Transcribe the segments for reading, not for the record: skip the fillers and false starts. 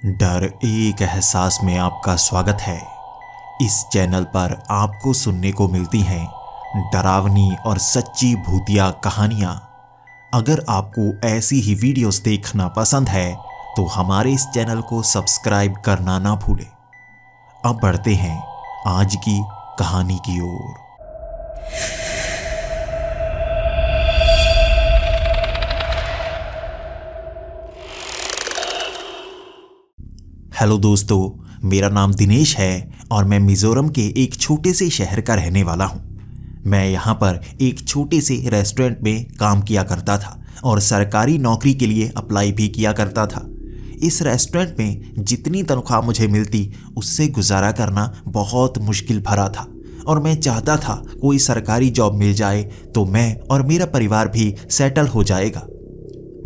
डर एक एहसास में आपका स्वागत है। इस चैनल पर आपको सुनने को मिलती हैं डरावनी और सच्ची भूतिया कहानियाँ। अगर आपको ऐसी ही वीडियोस देखना पसंद है तो हमारे इस चैनल को सब्सक्राइब करना ना भूलें। अब बढ़ते हैं आज की कहानी की ओर। हेलो दोस्तों, मेरा नाम दिनेश है और मैं मिज़ोरम के एक छोटे से शहर का रहने वाला हूँ। मैं यहाँ पर एक छोटे से रेस्टोरेंट में काम किया करता था और सरकारी नौकरी के लिए अप्लाई भी किया करता था। इस रेस्टोरेंट में जितनी तनख्वाह मुझे मिलती उससे गुजारा करना बहुत मुश्किल भरा था और मैं चाहता था कोई सरकारी जॉब मिल जाए तो मैं और मेरा परिवार भी सेटल हो जाएगा।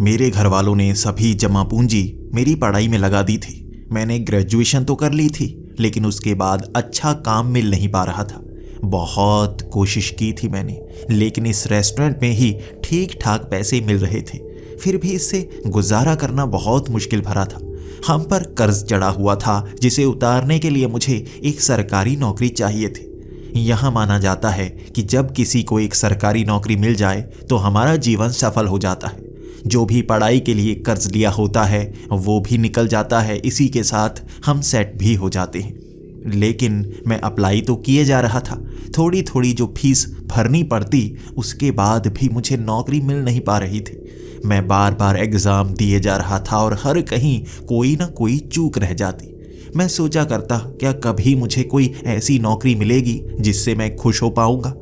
मेरे घर वालों ने सभी जमा पूंजी मेरी पढ़ाई में लगा दी थी। मैंने ग्रेजुएशन तो कर ली थी लेकिन उसके बाद अच्छा काम मिल नहीं पा रहा था। बहुत कोशिश की थी मैंने, लेकिन इस रेस्टोरेंट में ही ठीक ठाक पैसे मिल रहे थे। फिर भी इससे गुजारा करना बहुत मुश्किल भरा था। हम पर कर्ज चढ़ा हुआ था जिसे उतारने के लिए मुझे एक सरकारी नौकरी चाहिए थी। यहाँ माना जाता है कि जब किसी को एक सरकारी नौकरी मिल जाए तो हमारा जीवन सफल हो जाता है। जो भी पढ़ाई के लिए कर्ज लिया होता है वो भी निकल जाता है, इसी के साथ हम सेट भी हो जाते हैं। लेकिन मैं अप्लाई तो किए जा रहा था। थोड़ी थोड़ी जो फीस भरनी पड़ती उसके बाद भी मुझे नौकरी मिल नहीं पा रही थी। मैं बार बार एग्ज़ाम दिए जा रहा था और हर कहीं कोई ना कोई चूक रह जाती। मैं सोचा करता क्या कभी मुझे कोई ऐसी नौकरी मिलेगी जिससे मैं खुश हो पाऊंगा।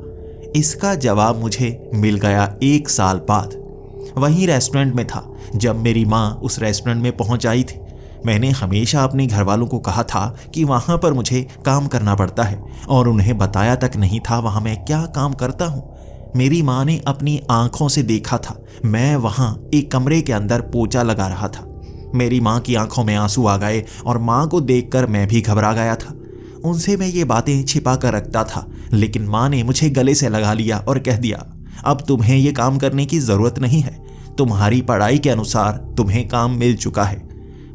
इसका जवाब मुझे मिल गया 1 साल बाद। वहीं रेस्टोरेंट में था जब मेरी माँ उस रेस्टोरेंट में पहुंच आई थी। मैंने हमेशा अपने घर वालों को कहा था कि वहाँ पर मुझे काम करना पड़ता है और उन्हें बताया तक नहीं था वहाँ मैं क्या काम करता हूँ। मेरी माँ ने अपनी आंखों से देखा था मैं वहाँ एक कमरे के अंदर पोछा लगा रहा था। मेरी माँ की आंखों में आंसू आ गए और माँ को देखकर मैं भी घबरा गया था। उनसे मैं ये बातें छिपा कर रखता था, लेकिन माँ ने मुझे गले से लगा लिया और कह दिया, अब तुम्हें ये काम करने की ज़रूरत नहीं है, तुम्हारी पढ़ाई के अनुसार तुम्हें काम मिल चुका है।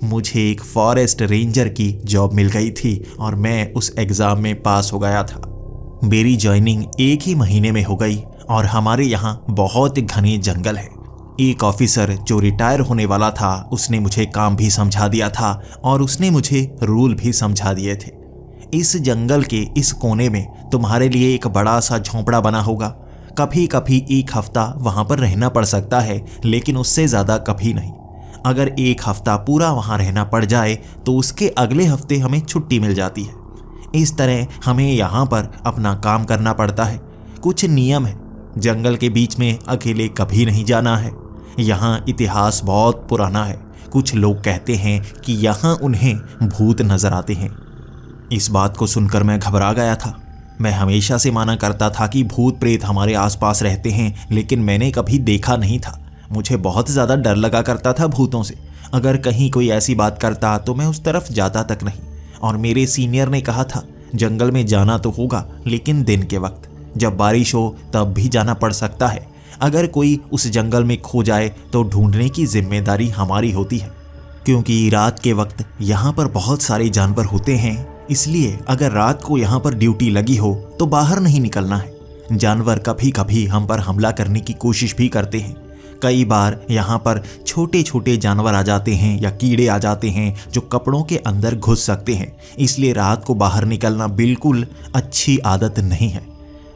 मुझे एक फॉरेस्ट रेंजर की जॉब मिल गई थी और मैं उस एग्ज़ाम में पास हो गया था। मेरी ज्वाइनिंग 1 ही महीने में हो गई और हमारे यहाँ बहुत घने जंगल है। एक ऑफिसर जो रिटायर होने वाला था उसने मुझे काम भी समझा दिया था और उसने मुझे रूल भी समझा दिए थे। इस जंगल के इस कोने में तुम्हारे लिए एक बड़ा सा झोंपड़ा बना होगा। कभी कभी 1 हफ्ता वहाँ पर रहना पड़ सकता है, लेकिन उससे ज़्यादा कभी नहीं। अगर 1 हफ्ता पूरा वहाँ रहना पड़ जाए तो उसके अगले हफ्ते हमें छुट्टी मिल जाती है। इस तरह हमें यहाँ पर अपना काम करना पड़ता है। कुछ नियम है, जंगल के बीच में अकेले कभी नहीं जाना है। यहाँ इतिहास बहुत पुराना है। कुछ लोग कहते हैं कि यहाँ उन्हें भूत नजर आते हैं। इस बात को सुनकर मैं घबरा गया था। मैं हमेशा से माना करता था कि भूत प्रेत हमारे आसपास रहते हैं, लेकिन मैंने कभी देखा नहीं था। मुझे बहुत ज़्यादा डर लगा करता था भूतों से। अगर कहीं कोई ऐसी बात करता तो मैं उस तरफ जाता तक नहीं। और मेरे सीनियर ने कहा था जंगल में जाना तो होगा, लेकिन दिन के वक्त, जब बारिश हो तब भी जाना पड़ सकता है। अगर कोई उस जंगल में खो जाए तो ढूंढने की जिम्मेदारी हमारी होती है, क्योंकि रात के वक्त यहाँ पर बहुत सारे जानवर होते हैं। इसलिए अगर रात को यहाँ पर ड्यूटी लगी हो तो बाहर नहीं निकलना है। जानवर कभी कभी हम पर हमला करने की कोशिश भी करते हैं। कई बार यहाँ पर छोटे छोटे जानवर आ जाते हैं या कीड़े आ जाते हैं जो कपड़ों के अंदर घुस सकते हैं। इसलिए रात को बाहर निकलना बिल्कुल अच्छी आदत नहीं है।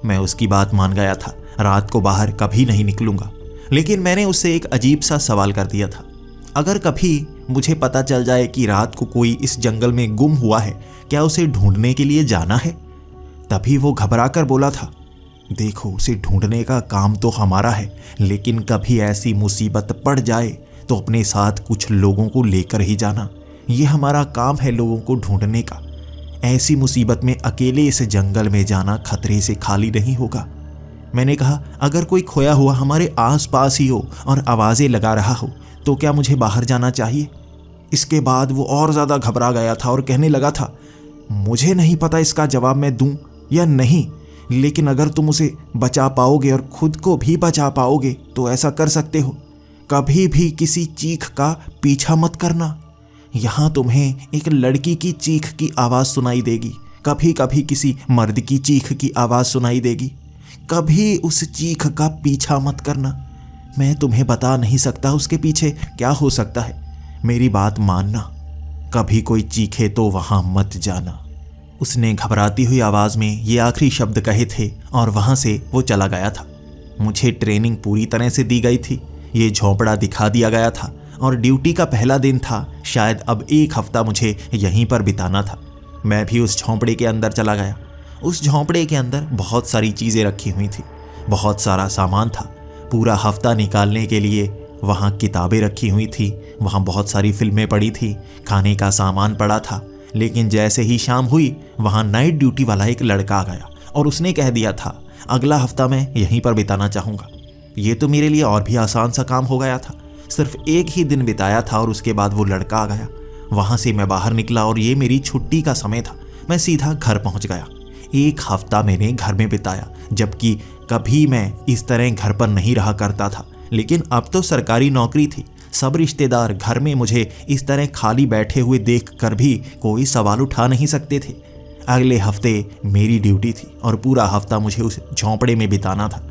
मैं उसकी बात मान गया था, रात को बाहर कभी नहीं निकलूंगा। लेकिन मैंने उससे एक अजीब सा सवाल कर दिया था, अगर कभी मुझे पता चल जाए कि रात को कोई इस जंगल में गुम हुआ है, क्या उसे ढूंढने के लिए जाना है? तभी वो घबरा कर बोला था, देखो उसे ढूंढने का काम तो हमारा है, लेकिन कभी ऐसी मुसीबत पड़ जाए तो अपने साथ कुछ लोगों को लेकर ही जाना। ये हमारा काम है लोगों को ढूंढने का। ऐसी मुसीबत में अकेले इस जंगल में जाना खतरे से खाली नहीं होगा। मैंने कहा, अगर कोई खोया हुआ हमारे आसपास ही हो और आवाज़ें लगा रहा हो तो क्या मुझे बाहर जाना चाहिए? इसके बाद वो और ज़्यादा घबरा गया था और कहने लगा था, मुझे नहीं पता इसका जवाब मैं दूं या नहीं, लेकिन अगर तुम उसे बचा पाओगे और खुद को भी बचा पाओगे तो ऐसा कर सकते हो। कभी भी किसी चीख का पीछा मत करना। यहाँ तुम्हें एक लड़की की चीख की आवाज़ सुनाई देगी, कभी कभी किसी मर्द की चीख की आवाज़ सुनाई देगी। कभी उस चीख का पीछा मत करना, मैं तुम्हें बता नहीं सकता उसके पीछे क्या हो सकता है। मेरी बात मानना, कभी कोई चीखे तो वहाँ मत जाना। उसने घबराती हुई आवाज़ में ये आखिरी शब्द कहे थे और वहाँ से वो चला गया था। मुझे ट्रेनिंग पूरी तरह से दी गई थी, ये झोंपड़ा दिखा दिया गया था और ड्यूटी का पहला दिन था। शायद अब 1 हफ्ता मुझे यहीं पर बिताना था। मैं भी उस झोंपड़े के अंदर चला गया। उस झोंपड़े के अंदर बहुत सारी चीज़ें रखी हुई थी, बहुत सारा सामान था। पूरा हफ्ता निकालने के लिए वहाँ किताबें रखी हुई थी, वहाँ बहुत सारी फिल्में पड़ी थी, खाने का सामान पड़ा था। लेकिन जैसे ही शाम हुई वहाँ नाइट ड्यूटी वाला एक लड़का आ गया और उसने कह दिया था अगला हफ्ता मैं यहीं पर बिताना चाहूँगा। ये तो मेरे लिए और भी आसान सा काम हो गया था। सिर्फ 1 ही दिन बिताया था और उसके बाद वो लड़का आ गया। वहाँ से मैं बाहर निकला और ये मेरी छुट्टी का समय था। मैं सीधा घर पहुँच गया। 1 हफ्ता मैंने घर में बिताया, जबकि कभी मैं इस तरह घर पर नहीं रहा करता था। लेकिन अब तो सरकारी नौकरी थी, सब रिश्तेदार घर में मुझे इस तरह खाली बैठे हुए देख कर भी कोई सवाल उठा नहीं सकते थे। अगले हफ्ते मेरी ड्यूटी थी और पूरा हफ्ता मुझे उस झोंपड़े में बिताना था।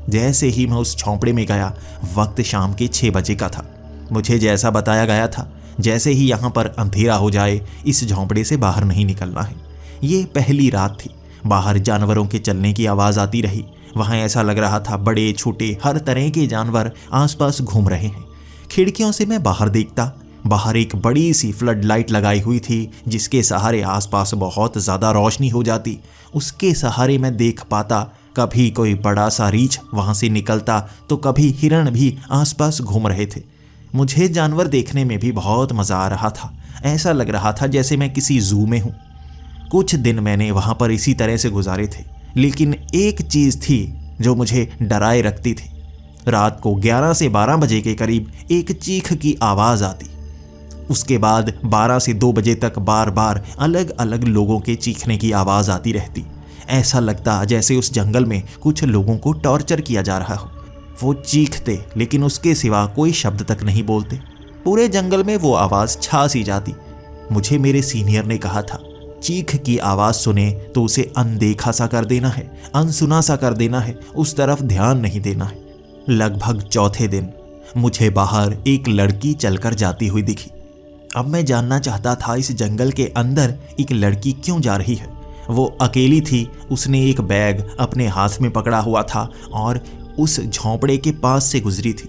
जैसे ही मैं उस झोंपड़े में गया, वक्त शाम के 6 बजे का था। मुझे जैसा बताया गया था, जैसे ही यहाँ पर अंधेरा हो जाए इस झोंपड़े से बाहर नहीं निकलना है। ये पहली रात थी। बाहर जानवरों के चलने की आवाज़ आती रही। वहाँ ऐसा लग रहा था बड़े छोटे हर तरह के जानवर आसपास घूम रहे हैं। खिड़कियों से मैं बाहर देखता। बाहर एक बड़ी सी फ्लड लाइट लगाई हुई थी, जिसके सहारे आसपास बहुत ज़्यादा रोशनी हो जाती। उसके सहारे मैं देख पाता कभी कोई बड़ा सा रीछ वहाँ से निकलता तो कभी हिरण भी आसपास घूम रहे थे। मुझे जानवर देखने में भी बहुत मज़ा आ रहा था। ऐसा लग रहा था जैसे मैं किसी जू में हूँ। कुछ दिन मैंने वहाँ पर इसी तरह से गुजारे थे, लेकिन एक चीज़ थी जो मुझे डराए रखती थी। रात को 11 से 12 बजे के करीब एक चीख की आवाज़ आती। उसके बाद 12 से 2 बजे तक बार बार अलग अलग लोगों के चीखने की आवाज़ आती रहती। ऐसा लगता जैसे उस जंगल में कुछ लोगों को टॉर्चर किया जा रहा हो। वो चीखते, लेकिन उसके सिवा कोई शब्द तक नहीं बोलते। पूरे जंगल में वो आवाज़ छा सी जाती। मुझे मेरे सीनियर ने कहा था, चीख की आवाज़ सुने तो उसे अनदेखा सा कर देना है, अनसुना सा कर देना है, उस तरफ ध्यान नहीं देना है। लगभग चौथे दिन मुझे बाहर एक लड़की चलकर जाती हुई दिखी। अब मैं जानना चाहता था इस जंगल के अंदर एक लड़की क्यों जा रही है। वो अकेली थी। उसने एक बैग अपने हाथ में पकड़ा हुआ था और उस झोंपड़े के पास से गुजरी थी।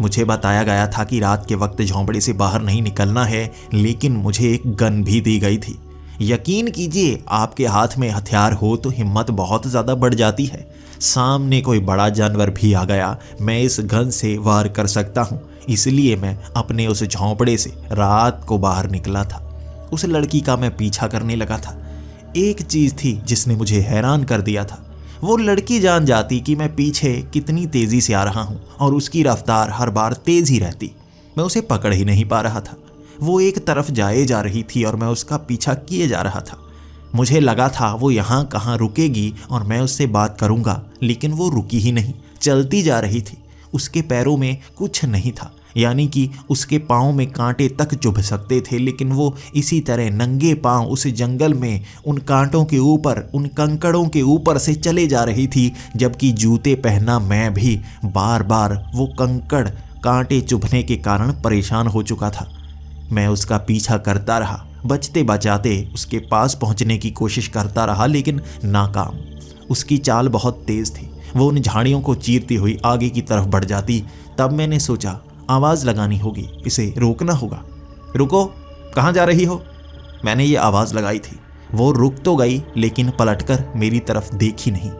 मुझे बताया गया था कि रात के वक्त झोंपड़े से बाहर नहीं निकलना है, लेकिन मुझे एक गन भी दी गई थी। यकीन कीजिए, आपके हाथ में हथियार हो तो हिम्मत बहुत ज़्यादा बढ़ जाती है। सामने कोई बड़ा जानवर भी आ गया, मैं इस गन से वार कर सकता हूँ। इसलिए मैं अपने उस झोंपड़े से रात को बाहर निकला था। उस लड़की का मैं पीछा करने लगा था। एक चीज़ थी जिसने मुझे हैरान कर दिया था। वो लड़की जान जाती कि मैं पीछे कितनी तेज़ी से आ रहा हूँ और उसकी रफ्तार हर बार तेज़ ही रहती। मैं उसे पकड़ ही नहीं पा रहा था। वो एक तरफ जाए जा रही थी और मैं उसका पीछा किए जा रहा था। मुझे लगा था वो यहाँ कहाँ रुकेगी और मैं उससे बात करूँगा, लेकिन वो रुकी ही नहीं, चलती जा रही थी। उसके पैरों में कुछ नहीं था, यानी कि उसके पाँव में कांटे तक चुभ सकते थे, लेकिन वो इसी तरह नंगे पाँव उस जंगल में उन कांटों के ऊपर, उन कंकड़ों के ऊपर से चले जा रही थी। जबकि जूते पहना मैं भी बार बार वो कंकड़ कांटे चुभने के कारण परेशान हो चुका था। मैं उसका पीछा करता रहा, बचते बचाते उसके पास पहुंचने की कोशिश करता रहा, लेकिन नाकाम। उसकी चाल बहुत तेज़ थी। वो उन झाड़ियों को चीरती हुई आगे की तरफ बढ़ जाती। तब मैंने सोचा, आवाज़ लगानी होगी, इसे रोकना होगा। रुको, कहाँ जा रही हो? मैंने ये आवाज़ लगाई थी। वो रुक तो गई, लेकिन पलटकर मेरी तरफ देखी नहीं।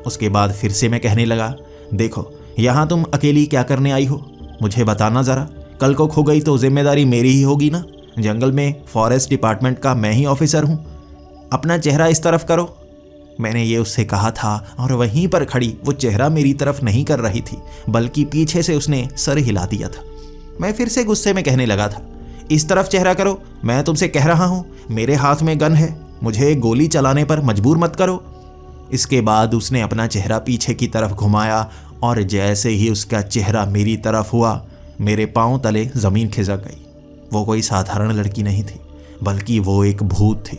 उसके बाद फिर से मैं कहने लगा, देखो, यहाँ तुम अकेली क्या करने आई हो? मुझे बताना ज़रा। कल को खो गई तो जिम्मेदारी मेरी ही होगी ना। जंगल में फॉरेस्ट डिपार्टमेंट का मैं ही ऑफिसर हूँ। अपना चेहरा इस तरफ करो। मैंने ये उससे कहा था और वहीं पर खड़ी वो चेहरा मेरी तरफ नहीं कर रही थी, बल्कि पीछे से उसने सर हिला दिया था। मैं फिर से गुस्से में कहने लगा था, इस तरफ चेहरा करो, मैं तुमसे कह रहा हूँ, मेरे हाथ में गन है, मुझे गोली चलाने पर मजबूर मत करो। इसके बाद उसने अपना चेहरा पीछे की तरफ घुमाया और जैसे ही उसका चेहरा मेरी तरफ हुआ, मेरे पाँव तले ज़मीन खिसक गई। वो कोई साधारण लड़की नहीं थी, बल्कि वो एक भूत थी।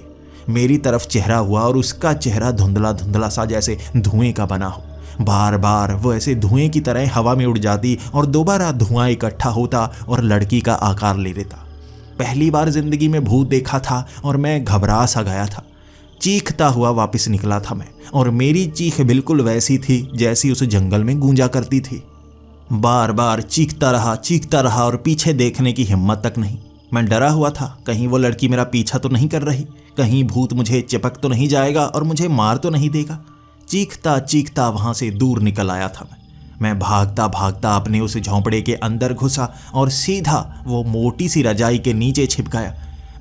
मेरी तरफ चेहरा हुआ और उसका चेहरा धुंधला धुंधला सा जैसे धुएं का बना हो। बार बार वो ऐसे धुएं की तरह हवा में उड़ जाती और दोबारा धुआं इकट्ठा होता और लड़की का आकार ले लेता। पहली बार जिंदगी में भूत देखा था और मैं घबरा सा गया था। चीखता हुआ वापस निकला था मैं, और मेरी चीख बिल्कुल वैसी थी जैसी उस जंगल में गूंजा करती थी। बार बार चीखता रहा और पीछे देखने की हिम्मत तक नहीं। मैं डरा हुआ था, कहीं वो लड़की मेरा पीछा तो नहीं कर रही, कहीं भूत मुझे चिपक तो नहीं जाएगा और मुझे मार तो नहीं देगा। चीखता चीखता वहां से दूर निकल आया था मैं भागता भागता अपने उस झोंपड़े के अंदर घुसा और सीधा वो मोटी सी रजाई के नीचे छिप गया।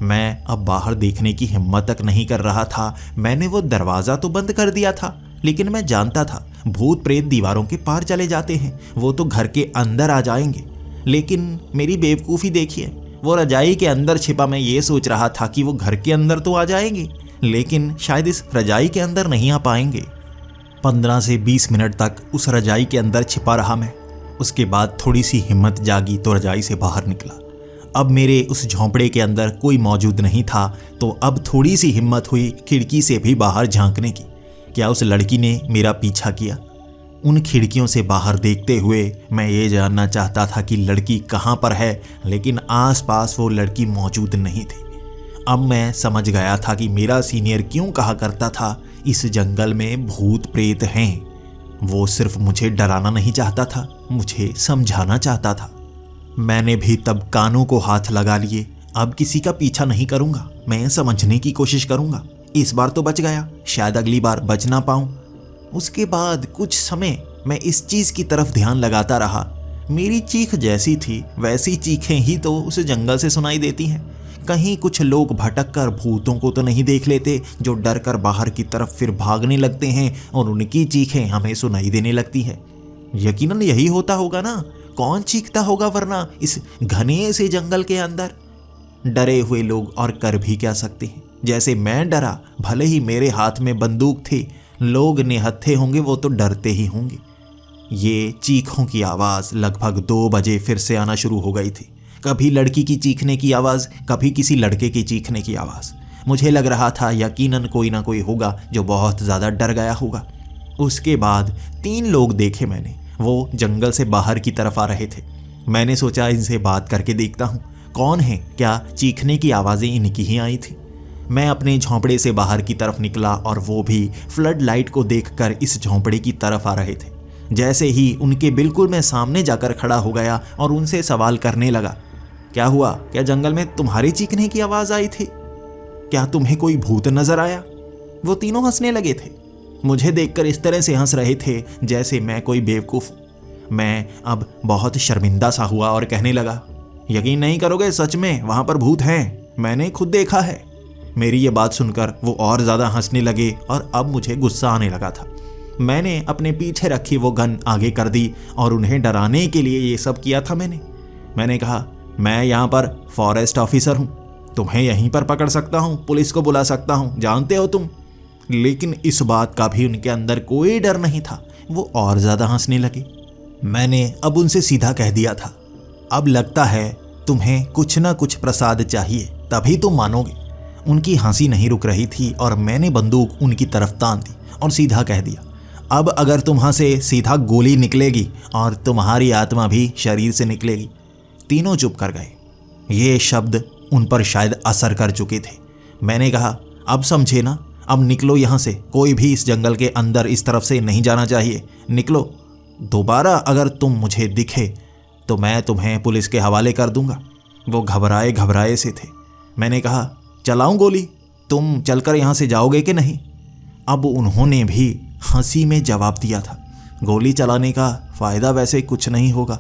मैं अब बाहर देखने की हिम्मत तक नहीं कर रहा था। मैंने वो दरवाज़ा तो बंद कर दिया था, लेकिन मैं जानता था भूत प्रेत दीवारों के पार चले जाते हैं, वो तो घर के अंदर आ जाएंगे। लेकिन मेरी बेवकूफ़ी देखिए, वो रजाई के अंदर छिपा मैं ये सोच रहा था कि वो घर के अंदर तो आ जाएंगे, लेकिन शायद इस रजाई के अंदर नहीं आ पाएंगे। 15 से 20 मिनट तक उस रजाई के अंदर छिपा रहा मैं। उसके बाद थोड़ी सी हिम्मत जागी तो रजाई से बाहर निकला। अब मेरे उस झोंपड़े के अंदर कोई मौजूद नहीं था, तो अब थोड़ी सी हिम्मत हुई खिड़की से भी बाहर झांकने की। क्या उस लड़की ने मेरा पीछा किया? उन खिड़कियों से बाहर देखते हुए मैं ये जानना चाहता था कि लड़की कहाँ पर है, लेकिन आसपास वो लड़की मौजूद नहीं थी। अब मैं समझ गया था कि मेरा सीनियर क्यों कहा करता था इस जंगल में भूत प्रेत हैं। वो सिर्फ मुझे डराना नहीं चाहता था, मुझे समझाना चाहता था। मैंने भी तब कानों को हाथ लगा लिए। अब किसी का पीछा नहीं करूंगा, मैं समझने की कोशिश करूंगा। इस बार तो बच गया, शायद अगली बार बच ना पाऊं। उसके बाद कुछ समय मैं इस चीज की तरफ ध्यान लगाता रहा। मेरी चीख जैसी थी वैसी चीखें ही तो उस जंगल से सुनाई देती हैं। कहीं कुछ लोग भटक कर भूतों को तो नहीं देख लेते जो डर कर बाहर की तरफ फिर भागने लगते हैं और उनकी चीखें हमें सुनाई देने लगती हैं। यकीनन यही होता होगा ना, कौन चीखता होगा वरना इस घने से जंगल के अंदर। डरे हुए लोग और कर भी क्या सकते हैं। जैसे मैं डरा, भले ही मेरे हाथ में बंदूक थी, लोग निहत्थे होंगे वो तो डरते ही होंगे। ये चीखों की आवाज़ लगभग 2 बजे फिर से आना शुरू हो गई थी। कभी लड़की की चीखने की आवाज़, कभी किसी लड़के की चीखने की आवाज़। मुझे लग रहा था यकीनन कोई ना कोई होगा जो बहुत ज़्यादा डर गया होगा। उसके बाद 3 लोग देखे मैंने, वो जंगल से बाहर की तरफ आ रहे थे। मैंने सोचा इनसे बात करके देखता हूँ कौन है, क्या चीखने की आवाज़ें इनकी ही आई थी। मैं अपने झोंपड़े से बाहर की तरफ निकला और वो भी फ्लड लाइट को देखकर इस झोंपड़े की तरफ आ रहे थे। जैसे ही उनके बिल्कुल मैं सामने जाकर खड़ा हो गया और उनसे सवाल करने लगा, क्या हुआ? क्या जंगल में तुम्हारी चीखने की आवाज़ आई थी? क्या तुम्हें कोई भूत नजर आया? वो तीनों हंसने लगे थे। मुझे देखकर इस तरह से हंस रहे थे जैसे मैं कोई बेवकूफ़। मैं अब बहुत शर्मिंदा सा हुआ और कहने लगा, यकीन नहीं करोगे, सच में वहाँ पर भूत हैं, मैंने खुद देखा है। मेरी ये बात सुनकर वो और ज़्यादा हंसने लगे और अब मुझे गुस्सा आने लगा था। मैंने अपने पीछे रखी वो गन आगे कर दी और उन्हें डराने के लिए ये सब किया था मैंने कहा, मैं यहाँ पर फॉरेस्ट ऑफिसर हूँ, तुम्हें यहीं पर पकड़ सकता हूँ, पुलिस को बुला सकता हूँ, जानते हो तुम। लेकिन इस बात का भी उनके अंदर कोई डर नहीं था। वो और ज़्यादा हंसने लगे। मैंने अब उनसे सीधा कह दिया था, अब लगता है तुम्हें कुछ ना कुछ प्रसाद चाहिए, तभी तुम मानोगे। उनकी हंसी नहीं रुक रही थी और मैंने बंदूक उनकी तरफ तान दी और सीधा कह दिया, अब अगर तुम्हां से सीधा गोली निकलेगी और तुम्हारी आत्मा भी शरीर से निकलेगी। तीनों चुप कर गए। ये शब्द उन पर शायद असर कर चुके थे। मैंने कहा, अब समझे ना, अब निकलो यहाँ से, कोई भी इस जंगल के अंदर इस तरफ से नहीं जाना चाहिए, निकलो। दोबारा अगर तुम मुझे दिखे तो मैं तुम्हें पुलिस के हवाले कर दूंगा। वो घबराए घबराए से थे। मैंने कहा, चलाऊं गोली, तुम चलकर यहाँ से जाओगे कि नहीं? अब उन्होंने भी हंसी में जवाब दिया था, गोली चलाने का फ़ायदा वैसे कुछ नहीं होगा।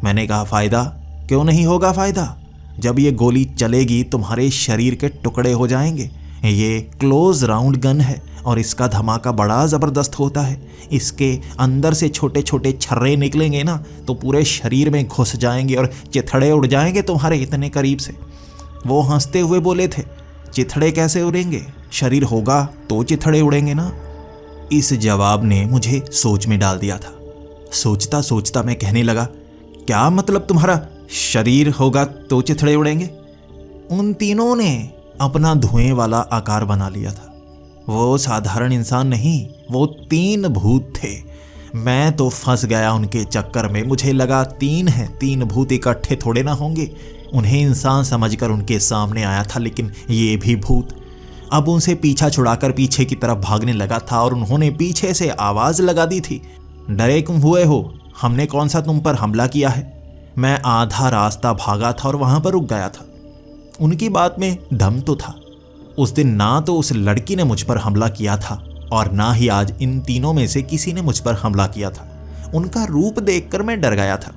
मैंने कहा, फ़ायदा? क्यों नहीं होगा फ़ायदा? जब ये गोली चलेगी तुम्हारे शरीर के टुकड़े हो जाएंगे। ये क्लोज राउंड गन है और इसका धमाका बड़ा ज़बरदस्त होता है। इसके अंदर से छोटे छोटे छर्रे निकलेंगे ना तो पूरे शरीर में घुस जाएंगे और चिथड़े उड़ जाएंगे तुम्हारे इतने करीब से। वो हंसते हुए बोले थे, चिथड़े कैसे उड़ेंगे? शरीर होगा तो चिथड़े उड़ेंगे ना। इस जवाब ने मुझे सोच में डाल दिया था। सोचता सोचता मैं कहने लगा, क्या मतलब तुम्हारा? शरीर होगा तो चिथड़े उड़ेंगे। उन तीनों ने अपना धुएं वाला आकार बना लिया था। वो साधारण इंसान नहीं, वो 3 भूत थे। मैं तो फंस गया उनके चक्कर में। मुझे लगा 3 हैं, 3 भूत इकट्ठे थोड़े ना होंगे। उन्हें इंसान समझकर उनके सामने आया था, लेकिन ये भी भूत। अब उनसे पीछा छुड़ाकर पीछे की तरफ भागने लगा था और उन्होंने पीछे से आवाज लगा दी थी, डरे क्यों हुए हो? हमने कौन सा तुम पर हमला किया है? मैं आधा रास्ता भागा था और वहां पर रुक गया था। उनकी बात में दम तो था। उस दिन ना तो उस लड़की ने मुझ पर हमला किया था और ना ही आज इन तीनों में से किसी ने मुझ पर हमला किया था। उनका रूप देखकर मैं डर गया था।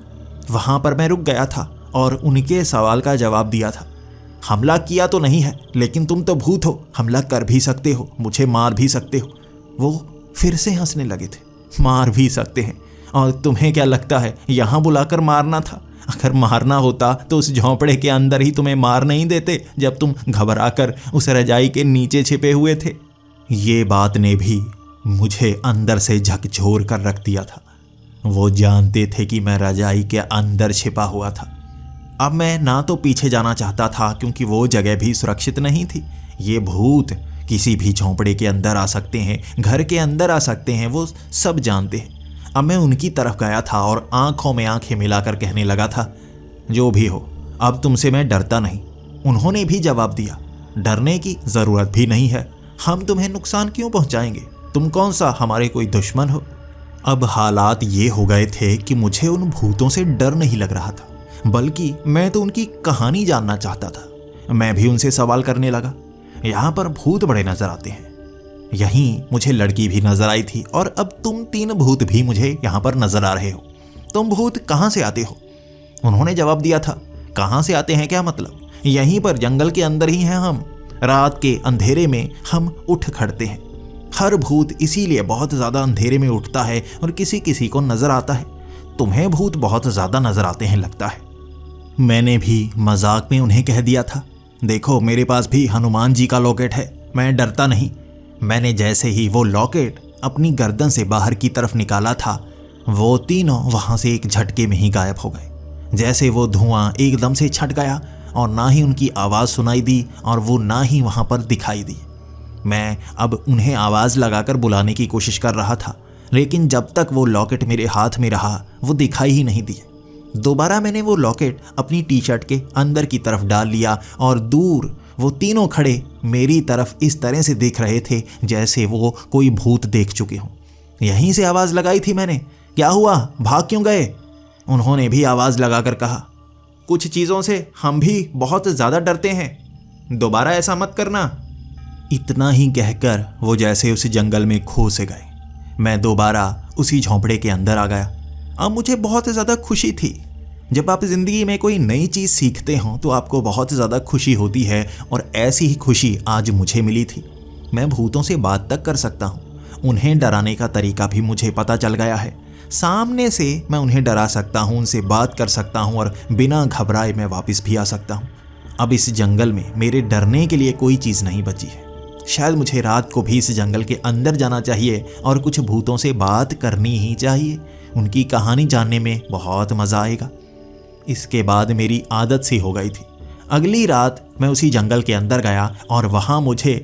वहां पर मैं रुक गया था और उनके सवाल का जवाब दिया था। हमला किया तो नहीं है, लेकिन तुम तो भूत हो, हमला कर भी सकते हो, मुझे मार भी सकते हो। वो फिर से हंसने लगे थे। मार भी सकते हैं? और तुम्हें क्या लगता है यहां बुलाकर मारना था? अगर मारना होता तो उस झोंपड़े के अंदर ही तुम्हें मार नहीं देते, जब तुम घबराकर उस रजाई के नीचे छिपे हुए थे। ये बात ने भी मुझे अंदर से झकझोर कर रख दिया था। वो जानते थे कि मैं रजाई के अंदर छिपा हुआ था। अब मैं ना तो पीछे जाना चाहता था, क्योंकि वो जगह भी सुरक्षित नहीं थी। ये भूत किसी भी झोंपड़े के अंदर आ सकते हैं, घर के अंदर आ सकते हैं, वो सब जानते हैं। अब मैं उनकी तरफ गया था और आंखों में आंखें मिलाकर कहने लगा था, जो भी हो, अब तुमसे मैं डरता नहीं। उन्होंने भी जवाब दिया, डरने की जरूरत भी नहीं है। हम तुम्हें नुकसान क्यों पहुंचाएंगे? तुम कौन सा हमारे कोई दुश्मन हो? अब हालात ये हो गए थे कि मुझे उन भूतों से डर नहीं लग रहा था, बल्कि मैं तो उनकी कहानी जानना चाहता था। मैं भी उनसे सवाल करने लगा। यहाँ पर भूत बड़े नजर आते हैं। यहीं मुझे लड़की भी नजर आई थी और अब तुम 3 भूत भी मुझे यहाँ पर नजर आ रहे हो। तुम भूत कहाँ से आते हो? उन्होंने जवाब दिया था, कहाँ से आते हैं क्या मतलब? यहीं पर जंगल के अंदर ही हैं हम। रात के अंधेरे में हम उठ खड़ते हैं। हर भूत इसीलिए बहुत ज्यादा अंधेरे में उठता है और किसी किसी को नजर आता है। तुम्हें भूत बहुत ज्यादा नजर आते हैं लगता है। मैंने भी मजाक में उन्हें कह दिया था, देखो मेरे पास भी हनुमान जी का लॉकेट है, मैं डरता नहीं। मैंने जैसे ही वो लॉकेट अपनी गर्दन से बाहर की तरफ निकाला था, वो तीनों वहां से एक झटके में ही गायब हो गए। जैसे वो धुआं एकदम से छट गया और ना ही उनकी आवाज़ सुनाई दी और वो ना ही वहां पर दिखाई दी। मैं अब उन्हें आवाज़ लगाकर बुलाने की कोशिश कर रहा था, लेकिन जब तक वो लॉकेट मेरे हाथ में रहा वो दिखाई ही नहीं दिए। दोबारा मैंने वो लॉकेट अपनी टी-शर्ट के अंदर की तरफ डाल लिया और दूर वो तीनों खड़े मेरी तरफ इस तरह से देख रहे थे जैसे वो कोई भूत देख चुके हों। यहीं से आवाज़ लगाई थी मैंने, क्या हुआ, भाग क्यों गए? उन्होंने भी आवाज़ लगाकर कहा, कुछ चीज़ों से हम भी बहुत ज़्यादा डरते हैं, दोबारा ऐसा मत करना। इतना ही कहकर वो जैसे उस जंगल में खो से गए। मैं दोबारा उसी झोंपड़े के अंदर आ गया। अब मुझे बहुत ज़्यादा खुशी थी। जब आप ज़िंदगी में कोई नई चीज़ सीखते हो तो आपको बहुत ज़्यादा खुशी होती है, और ऐसी ही खुशी आज मुझे मिली थी। मैं भूतों से बात तक कर सकता हूँ। उन्हें डराने का तरीका भी मुझे पता चल गया है। सामने से मैं उन्हें डरा सकता हूँ, उनसे बात कर सकता हूँ और बिना घबराए मैं वापस भी आ सकता हूँ। अब इस जंगल में मेरे डरने के लिए कोई चीज़ नहीं बची है। शायद मुझे रात को भी इस जंगल के अंदर जाना चाहिए और कुछ भूतों से बात करनी ही चाहिए। उनकी कहानी जानने में बहुत मज़ा आएगा। इसके बाद मेरी आदत सी हो गई थी। अगली रात मैं उसी जंगल के अंदर गया और वहाँ मुझे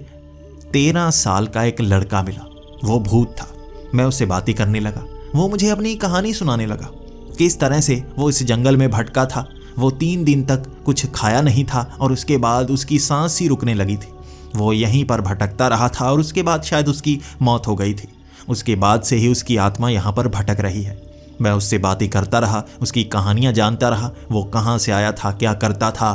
13 साल का एक लड़का मिला। वो भूत था। मैं उससे बातें करने लगा। वो मुझे अपनी कहानी सुनाने लगा, किस तरह से वो इस जंगल में भटका था। वो 3 दिन तक कुछ खाया नहीं था और उसके बाद उसकी सांस सी रुकने लगी थी। वो यहीं पर भटकता रहा था और उसके बाद शायद उसकी मौत हो गई थी। उसके बाद से ही उसकी आत्मा यहाँ पर भटक रही है। मैं उससे बातें करता रहा, उसकी कहानियाँ जानता रहा, वो कहाँ से आया था, क्या करता था।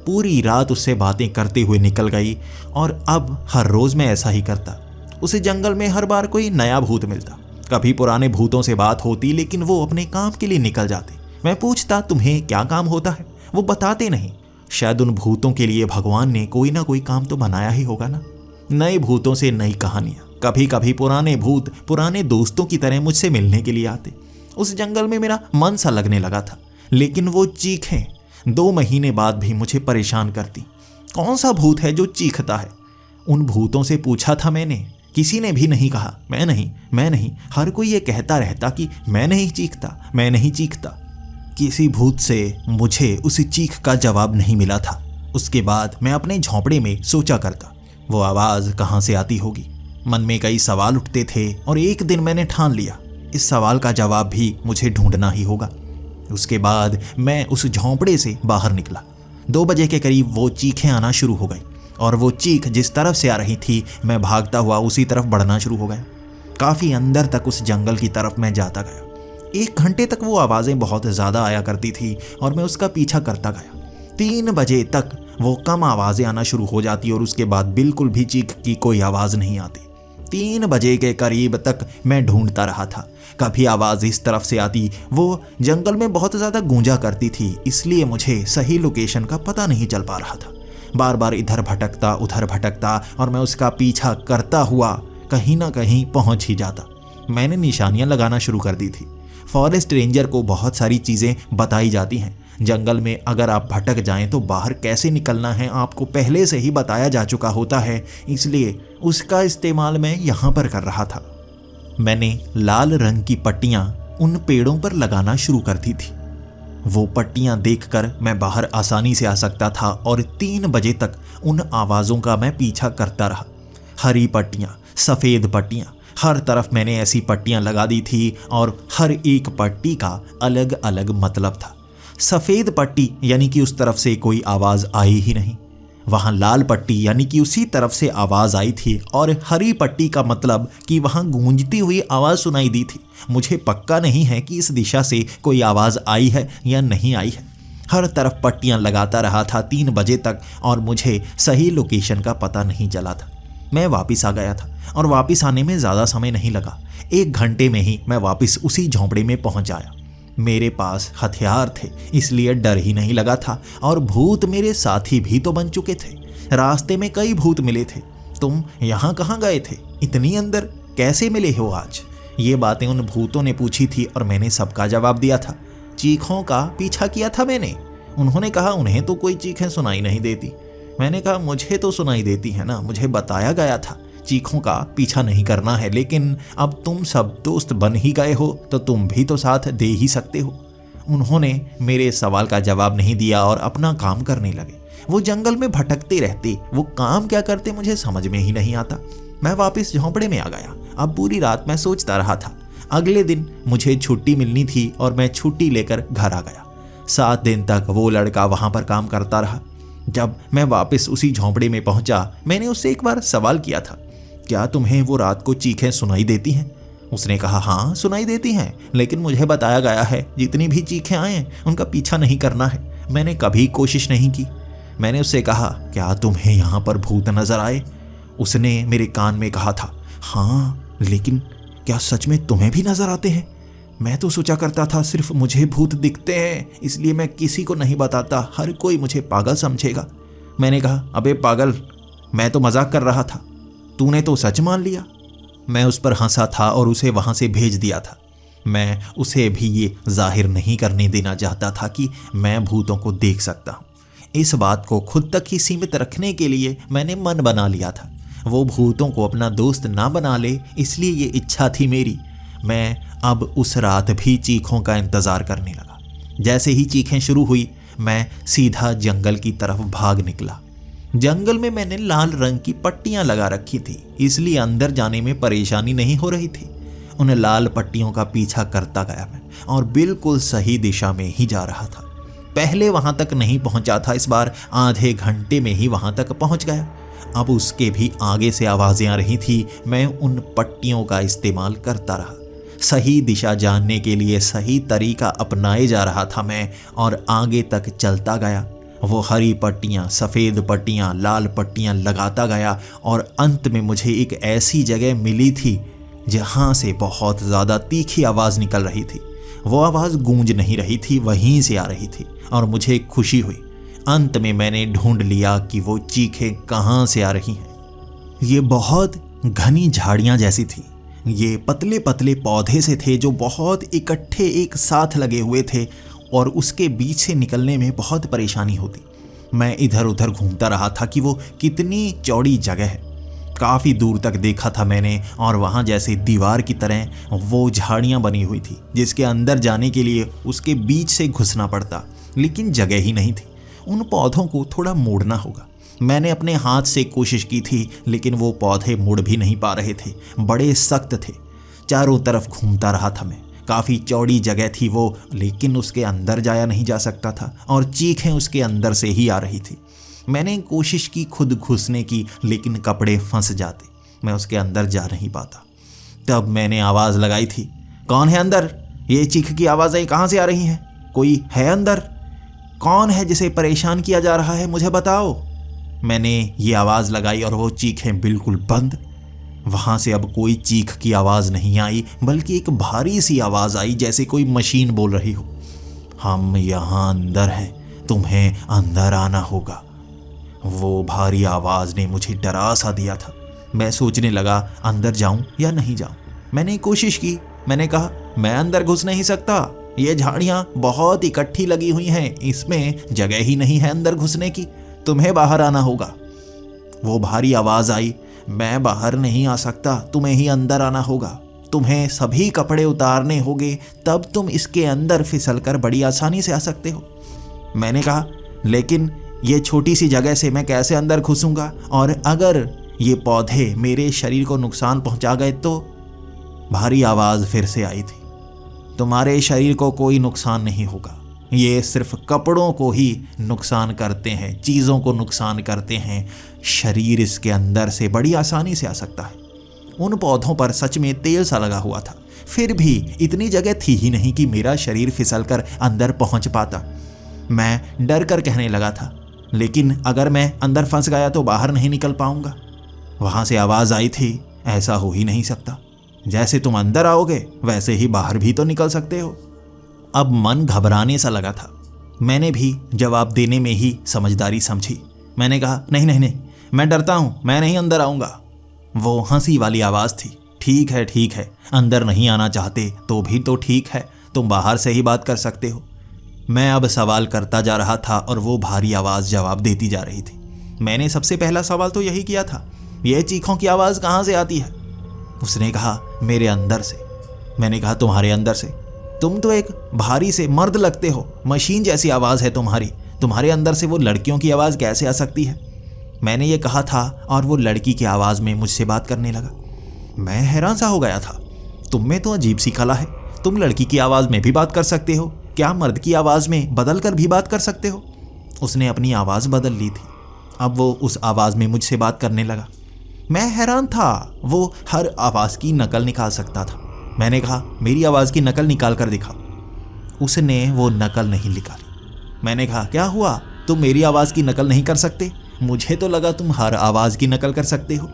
पूरी रात उससे बातें करते हुए निकल गई और अब हर रोज़ मैं ऐसा ही करता। उस जंगल में हर बार कोई नया भूत मिलता। कभी पुराने भूतों से बात होती, लेकिन वो अपने काम के लिए निकल जाते। मैं पूछता तुम्हें क्या काम होता है, वो बताते नहीं। शायद उन भूतों के लिए भगवान ने कोई ना कोई काम तो बनाया ही होगा ना। नए भूतों से नई कहानियाँ। कभी कभी पुराने भूत पुराने दोस्तों की तरह मुझसे मिलने के लिए आते। उस जंगल में मेरा मन सा लगने लगा था, लेकिन वो चीखें 2 महीने बाद भी मुझे परेशान करती। कौन सा भूत है जो चीखता है? उन भूतों से पूछा था मैंने, किसी ने भी नहीं कहा मैं नहीं। हर कोई ये कहता रहता कि मैं नहीं चीखता, मैं नहीं चीखता। किसी भूत से मुझे उस चीख का जवाब नहीं मिला था। उसके बाद मैं अपने झोंपड़े में सोचा करता, वो आवाज़ कहाँ से आती होगी। मन में कई सवाल उठते थे और एक दिन मैंने ठान लिया, इस सवाल का जवाब भी मुझे ढूंढना ही होगा। उसके बाद मैं उस झोंपड़े से बाहर निकला। 2 बजे के करीब वो चीखें आना शुरू हो गई और वो चीख जिस तरफ से आ रही थी मैं भागता हुआ उसी तरफ बढ़ना शुरू हो गया। काफ़ी अंदर तक उस जंगल की तरफ मैं जाता गया। 1 घंटे तक वो आवाज़ें बहुत ज़्यादा आया करती थी और मैं उसका पीछा करता गया। 3 बजे तक वो कम आवाज़ें आना शुरू हो जाती और उसके बाद बिल्कुल भी चीख की कोई आवाज़ नहीं आती। 3 बजे के करीब तक मैं ढूंढता रहा था। कभी आवाज़ इस तरफ से आती, वो जंगल में बहुत ज़्यादा गूंजा करती थी, इसलिए मुझे सही लोकेशन का पता नहीं चल पा रहा था। बार बार इधर भटकता उधर भटकता और मैं उसका पीछा करता हुआ कहीं ना कहीं पहुंच ही जाता। मैंने निशानियां लगाना शुरू कर दी थी। फॉरेस्ट रेंजर को बहुत सारी चीज़ें बताई जाती हैं। जंगल में अगर आप भटक जाएं तो बाहर कैसे निकलना है आपको पहले से ही बताया जा चुका होता है, इसलिए उसका इस्तेमाल मैं यहाँ पर कर रहा था। मैंने लाल रंग की पट्टियाँ उन पेड़ों पर लगाना शुरू कर दी थी। वो पट्टियाँ देखकर मैं बाहर आसानी से आ सकता था और 3 बजे तक उन आवाज़ों का मैं पीछा करता रहा। हरी पट्टियाँ, सफ़ेद पट्टियाँ, हर तरफ मैंने ऐसी पट्टियाँ लगा दी थी और हर एक पट्टी का अलग अलग मतलब था। सफ़ेद पट्टी यानी कि उस तरफ से कोई आवाज़ आई ही नहीं। वहाँ लाल पट्टी यानी कि उसी तरफ से आवाज़ आई थी और हरी पट्टी का मतलब कि वहाँ गूंजती हुई आवाज़ सुनाई दी थी। मुझे पक्का नहीं है कि इस दिशा से कोई आवाज़ आई है या नहीं आई है। हर तरफ पट्टियाँ लगाता रहा था 3 बजे तक और मुझे सही लोकेशन का पता नहीं चला था। मैं वापस आ गया था और वापस आने में ज़्यादा समय नहीं लगा। 1 घंटे में ही मैं वापस उसी झोंपड़े में पहुंच आया। मेरे पास हथियार थे, इसलिए डर ही नहीं लगा था और भूत मेरे साथी भी तो बन चुके थे। रास्ते में कई भूत मिले थे। तुम यहाँ कहाँ गए थे? इतनी अंदर कैसे मिले हो आज? ये बातें उन भूतों ने पूछी थी और मैंने सबका जवाब दिया था। चीखों का पीछा किया था मैंने। उन्होंने कहा उन्हें तो कोई चीखें सुनाई नहीं देती। मैंने कहा मुझे तो सुनाई देती है ना, मुझे बताया गया था चीखों का पीछा नहीं करना है, लेकिन अब तुम सब दोस्त बन ही गए हो तो तुम भी तो साथ दे ही सकते हो। उन्होंने मेरे सवाल का जवाब नहीं दिया और अपना काम करने लगे। वो जंगल में भटकते रहते, वो काम क्या करते मुझे समझ में ही नहीं आता। मैं वापस झोंपड़े में आ गया। अब पूरी रात मैं सोचता रहा था। अगले दिन मुझे छुट्टी मिलनी थी और मैं छुट्टी लेकर घर आ गया। 7 दिन तक वो लड़का वहाँ पर काम करता रहा। जब मैं वापस उसी झोंपड़े में पहुंचा, मैंने उससे एक बार सवाल किया था, क्या तुम्हें वो रात को चीखें सुनाई देती हैं? उसने कहा हाँ सुनाई देती हैं, लेकिन मुझे बताया गया है जितनी भी चीखें आएं उनका पीछा नहीं करना है। मैंने कभी कोशिश नहीं की। मैंने उससे कहा क्या तुम्हें यहाँ पर भूत नजर आए? उसने मेरे कान में कहा था हाँ, लेकिन क्या सच में तुम्हें भी नजर आते हैं? मैं तो सोचा करता था सिर्फ मुझे भूत दिखते हैं, इसलिए मैं किसी को नहीं बताता, हर कोई मुझे पागल समझेगा। मैंने कहा अबे पागल, मैं तो मजाक कर रहा था, तूने तो सच मान लिया। मैं उस पर हंसा था और उसे वहाँ से भेज दिया था। मैं उसे भी ये जाहिर नहीं करने देना चाहता था कि मैं भूतों को देख सकता हूँ। इस बात को खुद तक ही सीमित रखने के लिए मैंने मन बना लिया था। वो भूतों को अपना दोस्त ना बना ले, इसलिए ये इच्छा थी मेरी। मैं अब उस रात भी चीखों का इंतज़ार करने लगा। जैसे ही चीखें शुरू हुई मैं सीधा जंगल की तरफ भाग निकला। जंगल में मैंने लाल रंग की पट्टियां लगा रखी थी, इसलिए अंदर जाने में परेशानी नहीं हो रही थी। उन लाल पट्टियों का पीछा करता गया मैं और बिल्कुल सही दिशा में ही जा रहा था। पहले वहां तक नहीं पहुंचा था, इस बार आधे घंटे में ही वहां तक पहुंच गया। अब उसके भी आगे से आवाज़ें आ रही थी। मैं उन पट्टियों का इस्तेमाल करता रहा। सही दिशा जानने के लिए सही तरीका अपनाए जा रहा था मैं और आगे तक चलता गया। वो हरी पट्टियाँ, सफ़ेद पट्टियाँ, लाल पट्टियाँ लगाता गया और अंत में मुझे एक ऐसी जगह मिली थी जहाँ से बहुत ज़्यादा तीखी आवाज़ निकल रही थी। वो आवाज़ गूंज नहीं रही थी, वहीं से आ रही थी और मुझे खुशी हुई। अंत में मैंने ढूंढ लिया कि वो चीखें कहाँ से आ रही हैं। ये बहुत घनी झाड़ियाँ जैसी थी। ये पतले पतले पौधे से थे जो बहुत इकट्ठे एक साथ लगे हुए थे और उसके बीच से निकलने में बहुत परेशानी होती। मैं इधर उधर घूमता रहा था कि वो कितनी चौड़ी जगह है। काफ़ी दूर तक देखा था मैंने, और वहाँ जैसे दीवार की तरह वो झाड़ियाँ बनी हुई थी जिसके अंदर जाने के लिए उसके बीच से घुसना पड़ता, लेकिन जगह ही नहीं थी। उन पौधों को थोड़ा मोड़ना होगा। मैंने अपने हाथ से कोशिश की थी, लेकिन वो पौधे मुड़ भी नहीं पा रहे थे, बड़े सख्त थे। चारों तरफ घूमता रहा था मैं। काफ़ी चौड़ी जगह थी वो, लेकिन उसके अंदर जाया नहीं जा सकता था और चीखें उसके अंदर से ही आ रही थी। मैंने कोशिश की खुद घुसने की, लेकिन कपड़े फंस जाते, मैं उसके अंदर जा नहीं पाता। तब मैंने आवाज़ लगाई थी, कौन है अंदर? ये चीख की आवाज़ें कहाँ से आ रही हैं? कोई है अंदर? कौन है जिसे परेशान किया जा रहा है, मुझे बताओ। मैंने ये आवाज़ लगाई और वो चीखें बिल्कुल बंद। वहाँ से अब कोई चीख की आवाज़ नहीं आई, बल्कि एक भारी सी आवाज़ आई, जैसे कोई मशीन बोल रही हो, हम यहाँ अंदर हैं, तुम्हें अंदर आना होगा। वो भारी आवाज़ ने मुझे डरा सा दिया था। मैं सोचने लगा अंदर जाऊं या नहीं जाऊं। मैंने कोशिश की। मैंने कहा, मैं अंदर घुस नहीं सकता, ये झाड़ियाँ बहुत इकट्ठी लगी हुई हैं, इसमें जगह ही नहीं है अंदर घुसने की, तुम्हें बाहर आना होगा। वो भारी आवाज़ आई, मैं बाहर नहीं आ सकता, तुम्हें ही अंदर आना होगा, तुम्हें सभी कपड़े उतारने होंगे, तब तुम इसके अंदर फिसलकर बड़ी आसानी से आ सकते हो। मैंने कहा, लेकिन ये छोटी सी जगह से मैं कैसे अंदर घुसूंगा, और अगर ये पौधे मेरे शरीर को नुकसान पहुंचा गए तो? भारी आवाज़ फिर से आई थी, तुम्हारे शरीर को कोई नुकसान नहीं होगा, ये सिर्फ कपड़ों को ही नुकसान करते हैं, चीज़ों को नुकसान करते हैं, शरीर इसके अंदर से बड़ी आसानी से आ सकता है। उन पौधों पर सच में तेल सा लगा हुआ था, फिर भी इतनी जगह थी ही नहीं कि मेरा शरीर फिसलकर अंदर पहुंच पाता। मैं डर कर कहने लगा था, लेकिन अगर मैं अंदर फंस गया तो बाहर नहीं निकल पाऊंगा। वहाँ से आवाज़ आई थी, ऐसा हो ही नहीं सकता, जैसे तुम अंदर आओगे वैसे ही बाहर भी तो निकल सकते हो। अब मन घबराने सा लगा था। मैंने भी जवाब देने में ही समझदारी समझी। मैंने कहा, नहीं नहीं नहीं, मैं डरता हूँ, मैं नहीं अंदर आऊँगा। वो हंसी वाली आवाज़ थी, ठीक है, अंदर नहीं आना चाहते तो भी तो ठीक है, तुम बाहर से ही बात कर सकते हो। मैं अब सवाल करता जा रहा था और वो भारी आवाज़ जवाब देती जा रही थी। मैंने सबसे पहला सवाल तो यही किया था, यह चीखों की आवाज़ कहाँ से आती है? उसने कहा, मेरे अंदर से। मैंने कहा, तुम्हारे अंदर से? तुम तो एक भारी से मर्द लगते हो, मशीन जैसी आवाज़ है तुम्हारी, तुम्हारे अंदर से वो लड़कियों की आवाज़ कैसे आ सकती है? मैंने ये कहा था और वो लड़की की आवाज़ में मुझसे बात करने लगा। मैं हैरान सा हो गया था, तुम में तो अजीब सी कला है, तुम लड़की की आवाज़ में भी बात कर सकते हो, क्या मर्द की आवाज़ में बदल कर भी बात कर सकते हो? उसने अपनी आवाज़ बदल ली थी, अब वो उस आवाज़ में मुझसे बात करने लगा। मैं हैरान था, वो हर आवाज़ की नकल निकाल सकता था। मैंने कहा, मेरी आवाज़ की नकल निकाल कर दिखाओ। उसने वो नकल नहीं निकाली। मैंने कहा, क्या हुआ, तुम मेरी आवाज़ की नकल नहीं कर सकते? मुझे तो लगा तुम हर आवाज़ की नकल कर सकते हो।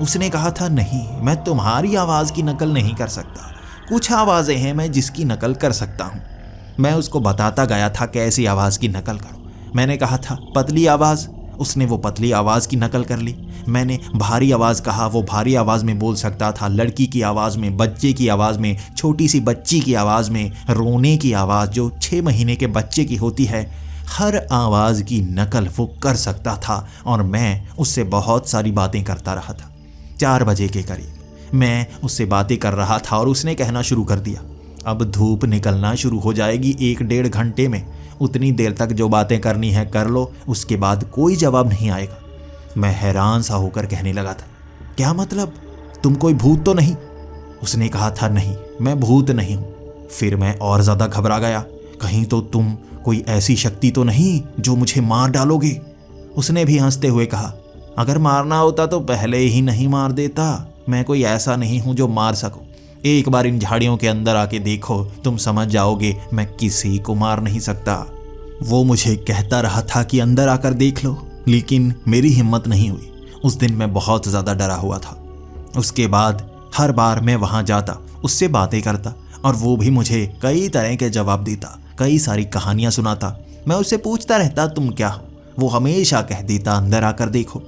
उसने कहा था, नहीं, मैं तुम्हारी आवाज़ की नकल नहीं कर सकता, कुछ आवाज़ें हैं मैं जिसकी नकल कर सकता हूँ। मैं उसको बताता गया था कैसी आवाज़ की नकल करो। मैंने कहा था, पतली आवाज़, उसने वो पतली आवाज़ की नकल कर ली। मैंने भारी आवाज़ कहा, वो भारी आवाज़ में बोल सकता था, लड़की की आवाज़ में, बच्चे की आवाज़ में, छोटी सी बच्ची की आवाज़ में, रोने की आवाज़ जो 6 महीने के बच्चे की होती है, हर आवाज़ की नकल वो कर सकता था। और मैं उससे बहुत सारी बातें करता रहा था। 4 बजे के करीब मैं उससे बातें कर रहा था और उसने कहना शुरू कर दिया, अब धूप निकलना शुरू हो जाएगी 1-1.5 घंटे में, उतनी देर तक जो बातें करनी है कर लो, उसके बाद कोई जवाब नहीं आएगा। मैं हैरान सा होकर कहने लगा था, क्या मतलब, तुम कोई भूत तो नहीं? उसने कहा था, नहीं, मैं भूत नहीं हूँ। फिर मैं और ज़्यादा घबरा गया, कहीं तो तुम कोई ऐसी शक्ति तो नहीं जो मुझे मार डालोगे? उसने भी हंसते हुए कहा, अगर मारना होता तो पहले ही नहीं मार देता, मैं कोई ऐसा नहीं हूँ जो मार सकूँ। एक बार इन झाड़ियों के अंदर आके देखो, तुम समझ जाओगे मैं किसी को मार नहीं सकता। वो मुझे कहता रहा था कि अंदर आकर देख लो, लेकिन मेरी हिम्मत नहीं हुई। उस दिन मैं बहुत ज़्यादा डरा हुआ था। उसके बाद हर बार मैं वहाँ जाता, उससे बातें करता और वो भी मुझे कई तरह के जवाब देता, कई सारी कहानियाँ सुनाता। मैं उससे पूछता रहता, तुम क्या हो? वो हमेशा कह देता, अंदर आकर देखो।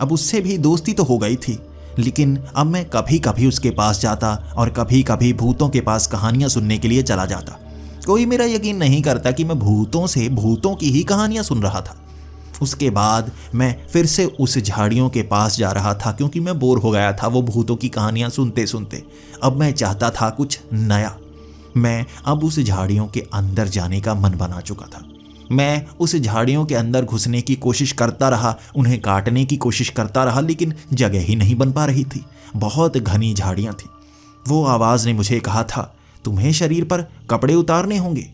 अब उससे भी दोस्ती तो हो गई थी, लेकिन अब मैं कभी कभी उसके पास जाता और कभी कभी भूतों के पास कहानियाँ सुनने के लिए चला जाता। कोई मेरा यकीन नहीं करता कि मैं भूतों से भूतों की ही कहानियाँ सुन रहा था। उसके बाद मैं फिर से उस झाड़ियों के पास जा रहा था, क्योंकि मैं बोर हो गया था वो भूतों की कहानियां सुनते सुनते। अब मैं चाहता था कुछ नया। मैं अब उस झाड़ियों के अंदर जाने का मन बना चुका था। मैं उस झाड़ियों के अंदर घुसने की कोशिश करता रहा, उन्हें काटने की कोशिश करता रहा, लेकिन जगह ही नहीं बन पा रही थी। बहुत घनी झाड़ियां थी। वो आवाज़ ने मुझे कहा था, तुम्हें शरीर पर कपड़े उतारने होंगे,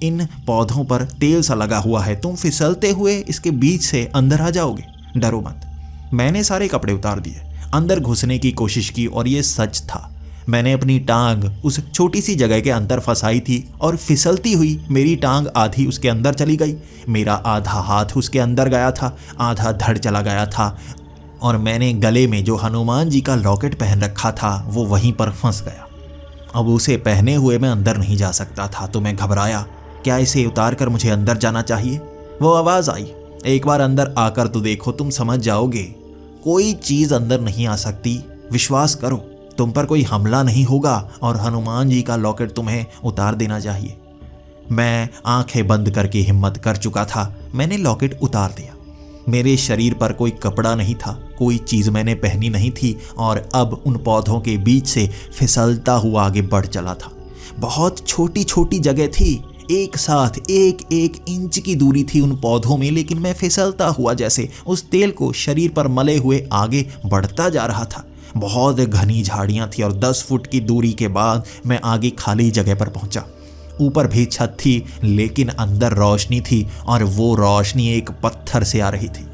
इन पौधों पर तेल सा लगा हुआ है, तुम फिसलते हुए इसके बीच से अंदर आ जाओगे, डरो मत। मैंने सारे कपड़े उतार दिए, अंदर घुसने की कोशिश की, और ये सच था। मैंने अपनी टांग उस छोटी सी जगह के अंदर फंसाई थी और फिसलती हुई मेरी टांग आधी उसके अंदर चली गई। मेरा आधा हाथ उसके अंदर गया था, आधा धड़ चला गया था, और मैंने गले में जो हनुमान जी का लॉकेट पहन रखा था वो वहीं पर फंस गया। अब उसे पहने हुए मैं अंदर नहीं जा सकता था, तो मैं घबराया, क्या इसे उतार कर मुझे अंदर जाना चाहिए? वो आवाज़ आई, एक बार अंदर आकर तो देखो, तुम समझ जाओगे। कोई चीज़ अंदर नहीं आ सकती, विश्वास करो, तुम पर कोई हमला नहीं होगा, और हनुमान जी का लॉकेट तुम्हें उतार देना चाहिए। मैं आंखें बंद करके हिम्मत कर चुका था। मैंने लॉकेट उतार दिया। मेरे शरीर पर कोई कपड़ा नहीं था, कोई चीज़ मैंने पहनी नहीं थी, और अब उन पौधों के बीच से फिसलता हुआ आगे बढ़ चला था। बहुत छोटी छोटी जगह थी, एक साथ एक एक इंच की दूरी थी उन पौधों में, लेकिन मैं फिसलता हुआ जैसे उस तेल को शरीर पर मले हुए आगे बढ़ता जा रहा था। बहुत घनी झाड़ियाँ थी, और 10 फुट की दूरी के बाद मैं आगे खाली जगह पर पहुंचा। ऊपर भी छत थी, लेकिन अंदर रोशनी थी, और वो रोशनी एक पत्थर से आ रही थी,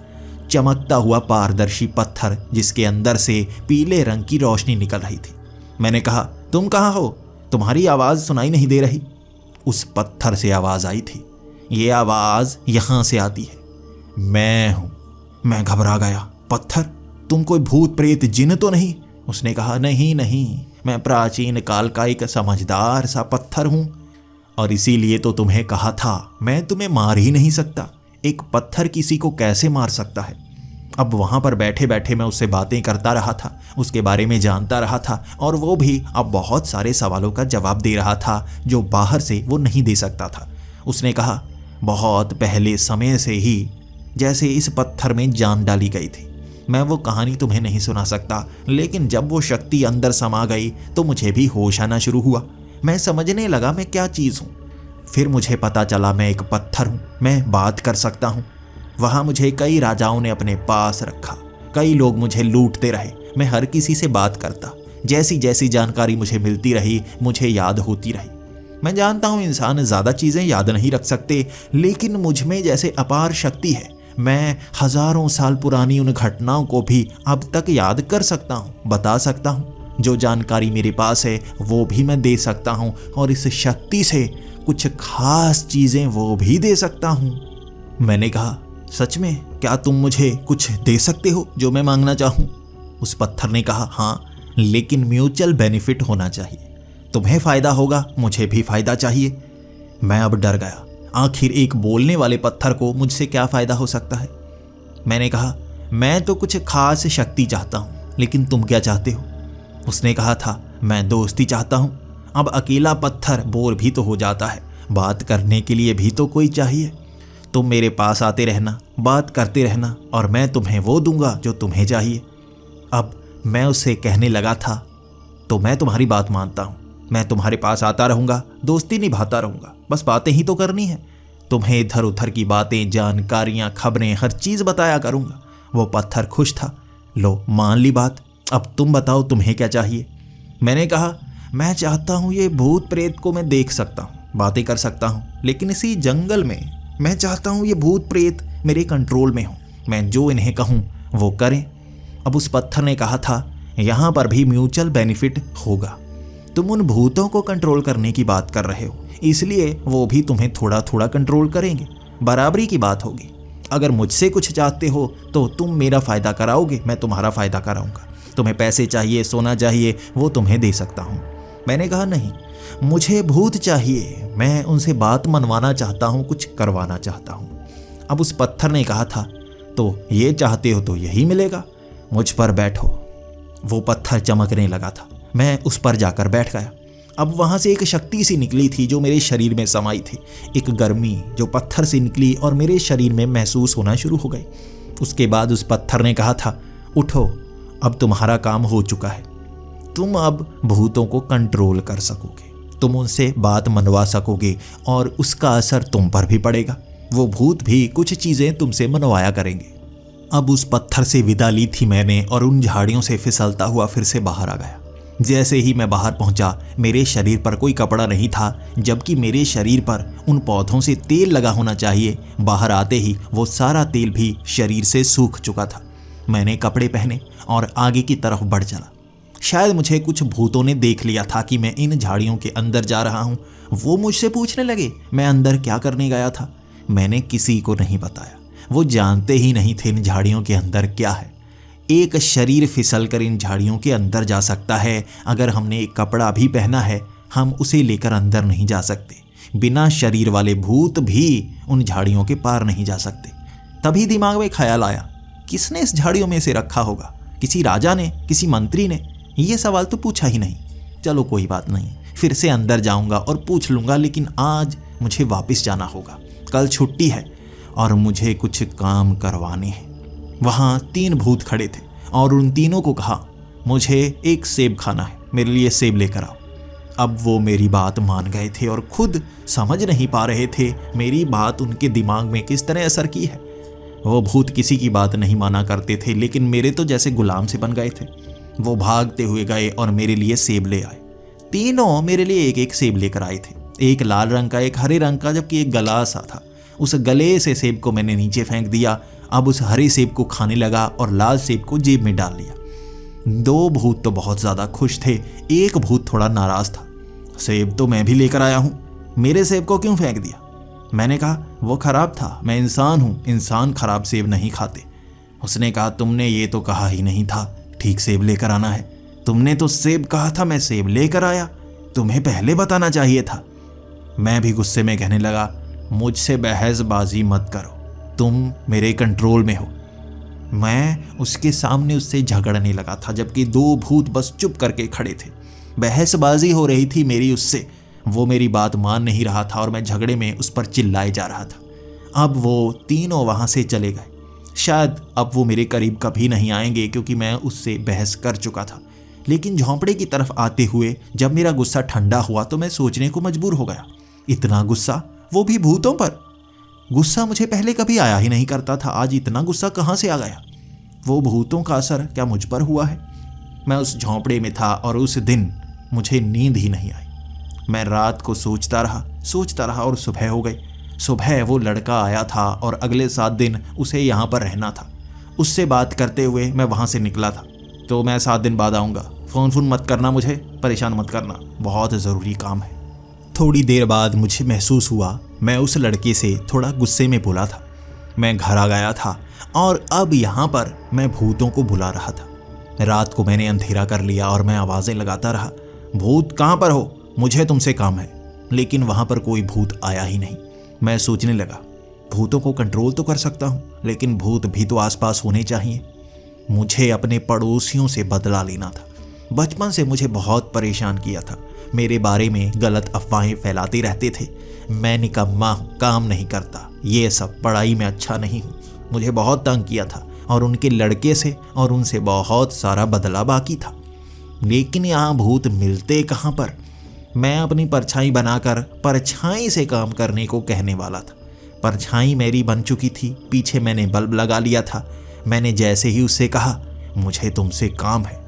चमकता हुआ पारदर्शी पत्थर, जिसके अंदर से पीले रंग की रोशनी निकल रही थी। मैंने कहा, तुम कहाँ हो? तुम्हारी आवाज़ सुनाई नहीं दे रही। उस पत्थर से आवाज़ आई थी, ये आवाज़ यहाँ से आती है, मैं हूँ। मैं घबरा गया। पत्थर? तुम कोई भूत प्रेत जिन तो नहीं? उसने कहा, नहीं नहीं, मैं प्राचीन काल का एक समझदार सा पत्थर हूँ, और इसीलिए तो तुम्हें कहा था मैं तुम्हें मार ही नहीं सकता। एक पत्थर किसी को कैसे मार सकता है? अब वहाँ पर बैठे बैठे मैं उससे बातें करता रहा था, उसके बारे में जानता रहा था, और वो भी अब बहुत सारे सवालों का जवाब दे रहा था जो बाहर से वो नहीं दे सकता था। उसने कहा, बहुत पहले समय से ही जैसे इस पत्थर में जान डाली गई थी। मैं वो कहानी तुम्हें नहीं सुना सकता, लेकिन जब वो शक्ति अंदर समा गई तो मुझे भी होश आना शुरू हुआ। मैं समझने लगा मैं क्या चीज़ हूँ। फिर मुझे पता चला मैं एक पत्थर हूँ, मैं बात कर सकता हूँ। वहाँ मुझे कई राजाओं ने अपने पास रखा, कई लोग मुझे लूटते रहे, मैं हर किसी से बात करता। जैसी जैसी जानकारी मुझे मिलती रही, मुझे याद होती रही। मैं जानता हूँ इंसान ज़्यादा चीज़ें याद नहीं रख सकते, लेकिन मुझ में जैसे अपार शक्ति है। मैं हज़ारों साल पुरानी उन घटनाओं को भी अब तक याद कर सकता हूँ, बता सकता हूँ। जो जानकारी मेरे पास है वो भी मैं दे सकता हूँ, और इस शक्ति से कुछ खास चीज़ें वो भी दे सकता हूँ। मैंने कहा, सच में? क्या तुम मुझे कुछ दे सकते हो जो मैं मांगना चाहूँ? उस पत्थर ने कहा, हाँ, लेकिन म्यूचुअल बेनिफिट होना चाहिए। तुम्हें फ़ायदा होगा, मुझे भी फ़ायदा चाहिए। मैं अब डर गया। आखिर एक बोलने वाले पत्थर को मुझसे क्या फ़ायदा हो सकता है? मैंने कहा, मैं तो कुछ खास शक्ति चाहता हूँ, लेकिन तुम क्या चाहते हो? उसने कहा था, मैं दोस्ती चाहता हूँ। अब अकेला पत्थर बोर भी तो हो जाता है, बात करने के लिए भी तो कोई चाहिए। तुम मेरे पास आते रहना, बात करते रहना, और मैं तुम्हें वो दूंगा जो तुम्हें चाहिए। अब मैं उससे कहने लगा था, तो मैं तुम्हारी बात मानता हूँ, मैं तुम्हारे पास आता रहूँगा, दोस्ती निभाता रहूँगा, बस बातें ही तो करनी है। तुम्हें इधर उधर की बातें, जानकारियाँ, खबरें, हर चीज़ बताया करूँगा। वो पत्थर खुश था। लो, मान ली बात। अब तुम बताओ तुम्हें क्या चाहिए? मैंने कहा, मैं चाहता हूँ ये भूत प्रेत को मैं देख सकता हूँ, बातें कर सकता हूँ, लेकिन इसी जंगल में। मैं चाहता हूँ ये भूत प्रेत मेरे कंट्रोल में हो, मैं जो इन्हें कहूँ वो करें। अब उस पत्थर ने कहा था, यहाँ पर भी म्यूचुअल बेनिफिट होगा। तुम उन भूतों को कंट्रोल करने की बात कर रहे हो, इसलिए वो भी तुम्हें थोड़ा थोड़ा कंट्रोल करेंगे, बराबरी की बात होगी। अगर मुझसे कुछ चाहते हो तो तुम मेरा फ़ायदा कराओगे, मैं तुम्हारा फ़ायदा कराऊंगा। तुम्हें पैसे चाहिए, सोना चाहिए, वो तुम्हें दे सकता हूँ। मैंने कहा, नहीं, मुझे भूत चाहिए, मैं उनसे बात मनवाना चाहता हूँ, कुछ करवाना चाहता हूँ। अब उस पत्थर ने कहा था, तो ये चाहते हो तो यही मिलेगा, मुझ पर बैठो। वो पत्थर चमकने लगा था। मैं उस पर जाकर बैठ गया। अब वहाँ से एक शक्ति सी निकली थी जो मेरे शरीर में समाई थी, एक गर्मी जो पत्थर से निकली और मेरे शरीर में महसूस होना शुरू हो गई। उसके बाद उस पत्थर ने कहा था, उठो, अब तुम्हारा काम हो चुका है, तुम अब भूतों को कंट्रोल कर सकोगे, तुम उनसे बात मनवा सकोगे और उसका असर तुम पर भी पड़ेगा, वो भूत भी कुछ चीज़ें तुमसे मनवाया करेंगे। अब उस पत्थर से विदा ली थी मैंने और उन झाड़ियों से फिसलता हुआ फिर से बाहर आ गया। जैसे ही मैं बाहर पहुंचा, मेरे शरीर पर कोई कपड़ा नहीं था, जबकि मेरे शरीर पर उन पौधों से तेल लगा होना चाहिए। बाहर आते ही वो सारा तेल भी शरीर से सूख चुका था। मैंने कपड़े पहने और आगे की तरफ बढ़ चला। शायद मुझे कुछ भूतों ने देख लिया था कि मैं इन झाड़ियों के अंदर जा रहा हूँ। वो मुझसे पूछने लगे मैं अंदर क्या करने गया था। मैंने किसी को नहीं बताया, वो जानते ही नहीं थे इन झाड़ियों के अंदर क्या है। एक शरीर फिसलकर इन झाड़ियों के अंदर जा सकता है, अगर हमने एक कपड़ा भी पहना है हम उसे लेकर अंदर नहीं जा सकते। बिना शरीर वाले भूत भी उन झाड़ियों के पार नहीं जा सकते। तभी दिमाग में ख्याल आया, किसने इस झाड़ियों में से रखा होगा? किसी राजा ने, किसी मंत्री ने? ये सवाल तो पूछा ही नहीं। चलो कोई बात नहीं, फिर से अंदर जाऊंगा और पूछ लूंगा, लेकिन आज मुझे वापस जाना होगा। कल छुट्टी है और मुझे कुछ काम करवाने हैं। वहाँ 3 भूत खड़े थे और उन तीनों को कहा, मुझे एक सेब खाना है, मेरे लिए सेब लेकर आओ। अब वो मेरी बात मान गए थे और खुद समझ नहीं पा रहे थे मेरी बात उनके दिमाग में किस तरह असर की है। वो भूत किसी की बात नहीं माना करते थे, लेकिन मेरे तो जैसे गुलाम से बन गए थे। वो भागते हुए गए और मेरे लिए सेब ले आए। तीनों मेरे लिए एक एक सेब लेकर आए थे, एक लाल रंग का, एक हरे रंग का, जबकि एक गला सा था। उस गले से सेब को मैंने नीचे फेंक दिया। अब उस हरे सेब को खाने लगा और लाल सेब को जेब में डाल लिया। 2 भूत तो बहुत ज़्यादा खुश थे, एक भूत थोड़ा नाराज़ था। सेब तो मैं भी लेकर आया हूँ, मेरे सेब को क्यों फेंक दिया? मैंने कहा, वो खराब था, मैं इंसान हूँ, इंसान खराब सेब नहीं खाते। उसने कहा, तुमने ये तो कहा ही नहीं था ठीक सेब लेकर आना है। तुमने तो सेब कहा था, मैं सेब लेकर आया, तुम्हें पहले बताना चाहिए था। मैं भी गुस्से में कहने लगा, मुझसे बहसबाजी मत करो, तुम मेरे कंट्रोल में हो। मैं उसके सामने उससे झगड़ने लगा था, जबकि 2 भूत बस चुप करके खड़े थे। बहसबाजी हो रही थी मेरी उससे। वो मेरी बात मान नहीं रहा था और मैं झगड़े में उस पर चिल्लाए जा रहा था। अब वो तीनों वहाँ से चले गए। शायद अब वो मेरे करीब कभी नहीं आएंगे, क्योंकि मैं उससे बहस कर चुका था। लेकिन झोंपड़े की तरफ आते हुए जब मेरा गुस्सा ठंडा हुआ तो मैं सोचने को मजबूर हो गया, इतना गुस्सा, वो भी भूतों पर। गुस्सा मुझे पहले कभी आया ही नहीं करता था, आज इतना गुस्सा कहाँ से आ गया? वो भूतों का असर क्या मुझ पर हुआ है? मैं उस झोंपड़े में था और उस दिन मुझे नींद ही नहीं आई। मैं रात को सोचता रहा और सुबह हो गई। सुबह वो लड़का आया था और अगले 7 दिन उसे यहाँ पर रहना था। उससे बात करते हुए मैं वहाँ से निकला था। तो मैं 7 दिन बाद आऊँगा, फ़ोन मत करना, मुझे परेशान मत करना, बहुत ज़रूरी काम है। थोड़ी देर बाद मुझे महसूस हुआ मैं उस लड़के से थोड़ा गुस्से में बोला था। मैं घर आ गया था और अब यहाँ पर मैं भूतों को बुला रहा था। रात को मैंने अंधेरा कर लिया और मैं आवाज़ें लगाता रहा, भूत कहाँ पर हो, मुझे तुमसे काम है। लेकिन वहाँ पर कोई भूत आया ही नहीं। मैं सोचने लगा, भूतों को कंट्रोल तो कर सकता हूँ, लेकिन भूत भी तो आसपास होने चाहिए। मुझे अपने पड़ोसियों से बदला लेना था। बचपन से मुझे बहुत परेशान किया था, मेरे बारे में गलत अफवाहें फैलाते रहते थे। मैं निकम्मा हूँ, काम नहीं करता, ये सब, पढ़ाई में अच्छा नहीं हूँ। मुझे बहुत तंग किया था और उनके लड़के से और उनसे बहुत सारा बदला बाकी था। लेकिन यहाँ भूत मिलते कहाँ पर? मैं अपनी परछाई बनाकर परछाई से काम करने को कहने वाला था। परछाई मेरी बन चुकी थी, पीछे मैंने बल्ब लगा लिया था। मैंने जैसे ही उससे कहा, मुझे तुमसे काम है,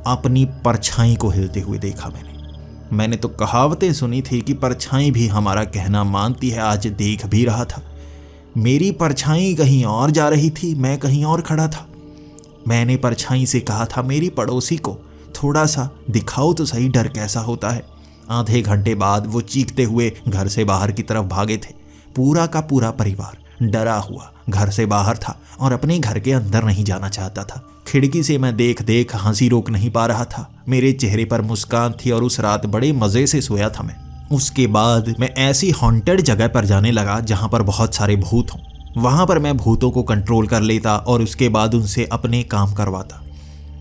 अपनी परछाई को हिलते हुए देखा। मैंने तो कहावतें सुनी थी कि परछाई भी हमारा कहना मानती है, आज देख भी रहा था। मेरी परछाई कहीं और जा रही थी, मैं कहीं और खड़ा था। मैंने परछाई से कहा था, मेरी पड़ोसी को थोड़ा सा दिखाओ तो सही, डर कैसा होता है। आधे घंटे बाद वो चीखते हुए घर से बाहर की तरफ भागे थे। पूरा का पूरा परिवार डरा हुआ घर से बाहर था और अपने घर के अंदर नहीं जाना चाहता था। खिड़की से मैं देख देख हंसी रोक नहीं पा रहा था। मेरे चेहरे पर मुस्कान थी और उस रात बड़े मज़े से सोया था मैं। उसके बाद मैं ऐसी हॉन्टेड जगह पर जाने लगा जहाँ पर बहुत सारे भूत हों। वहाँ पर मैं भूतों को कंट्रोल कर लेता और उसके बाद उनसे अपने काम करवाता।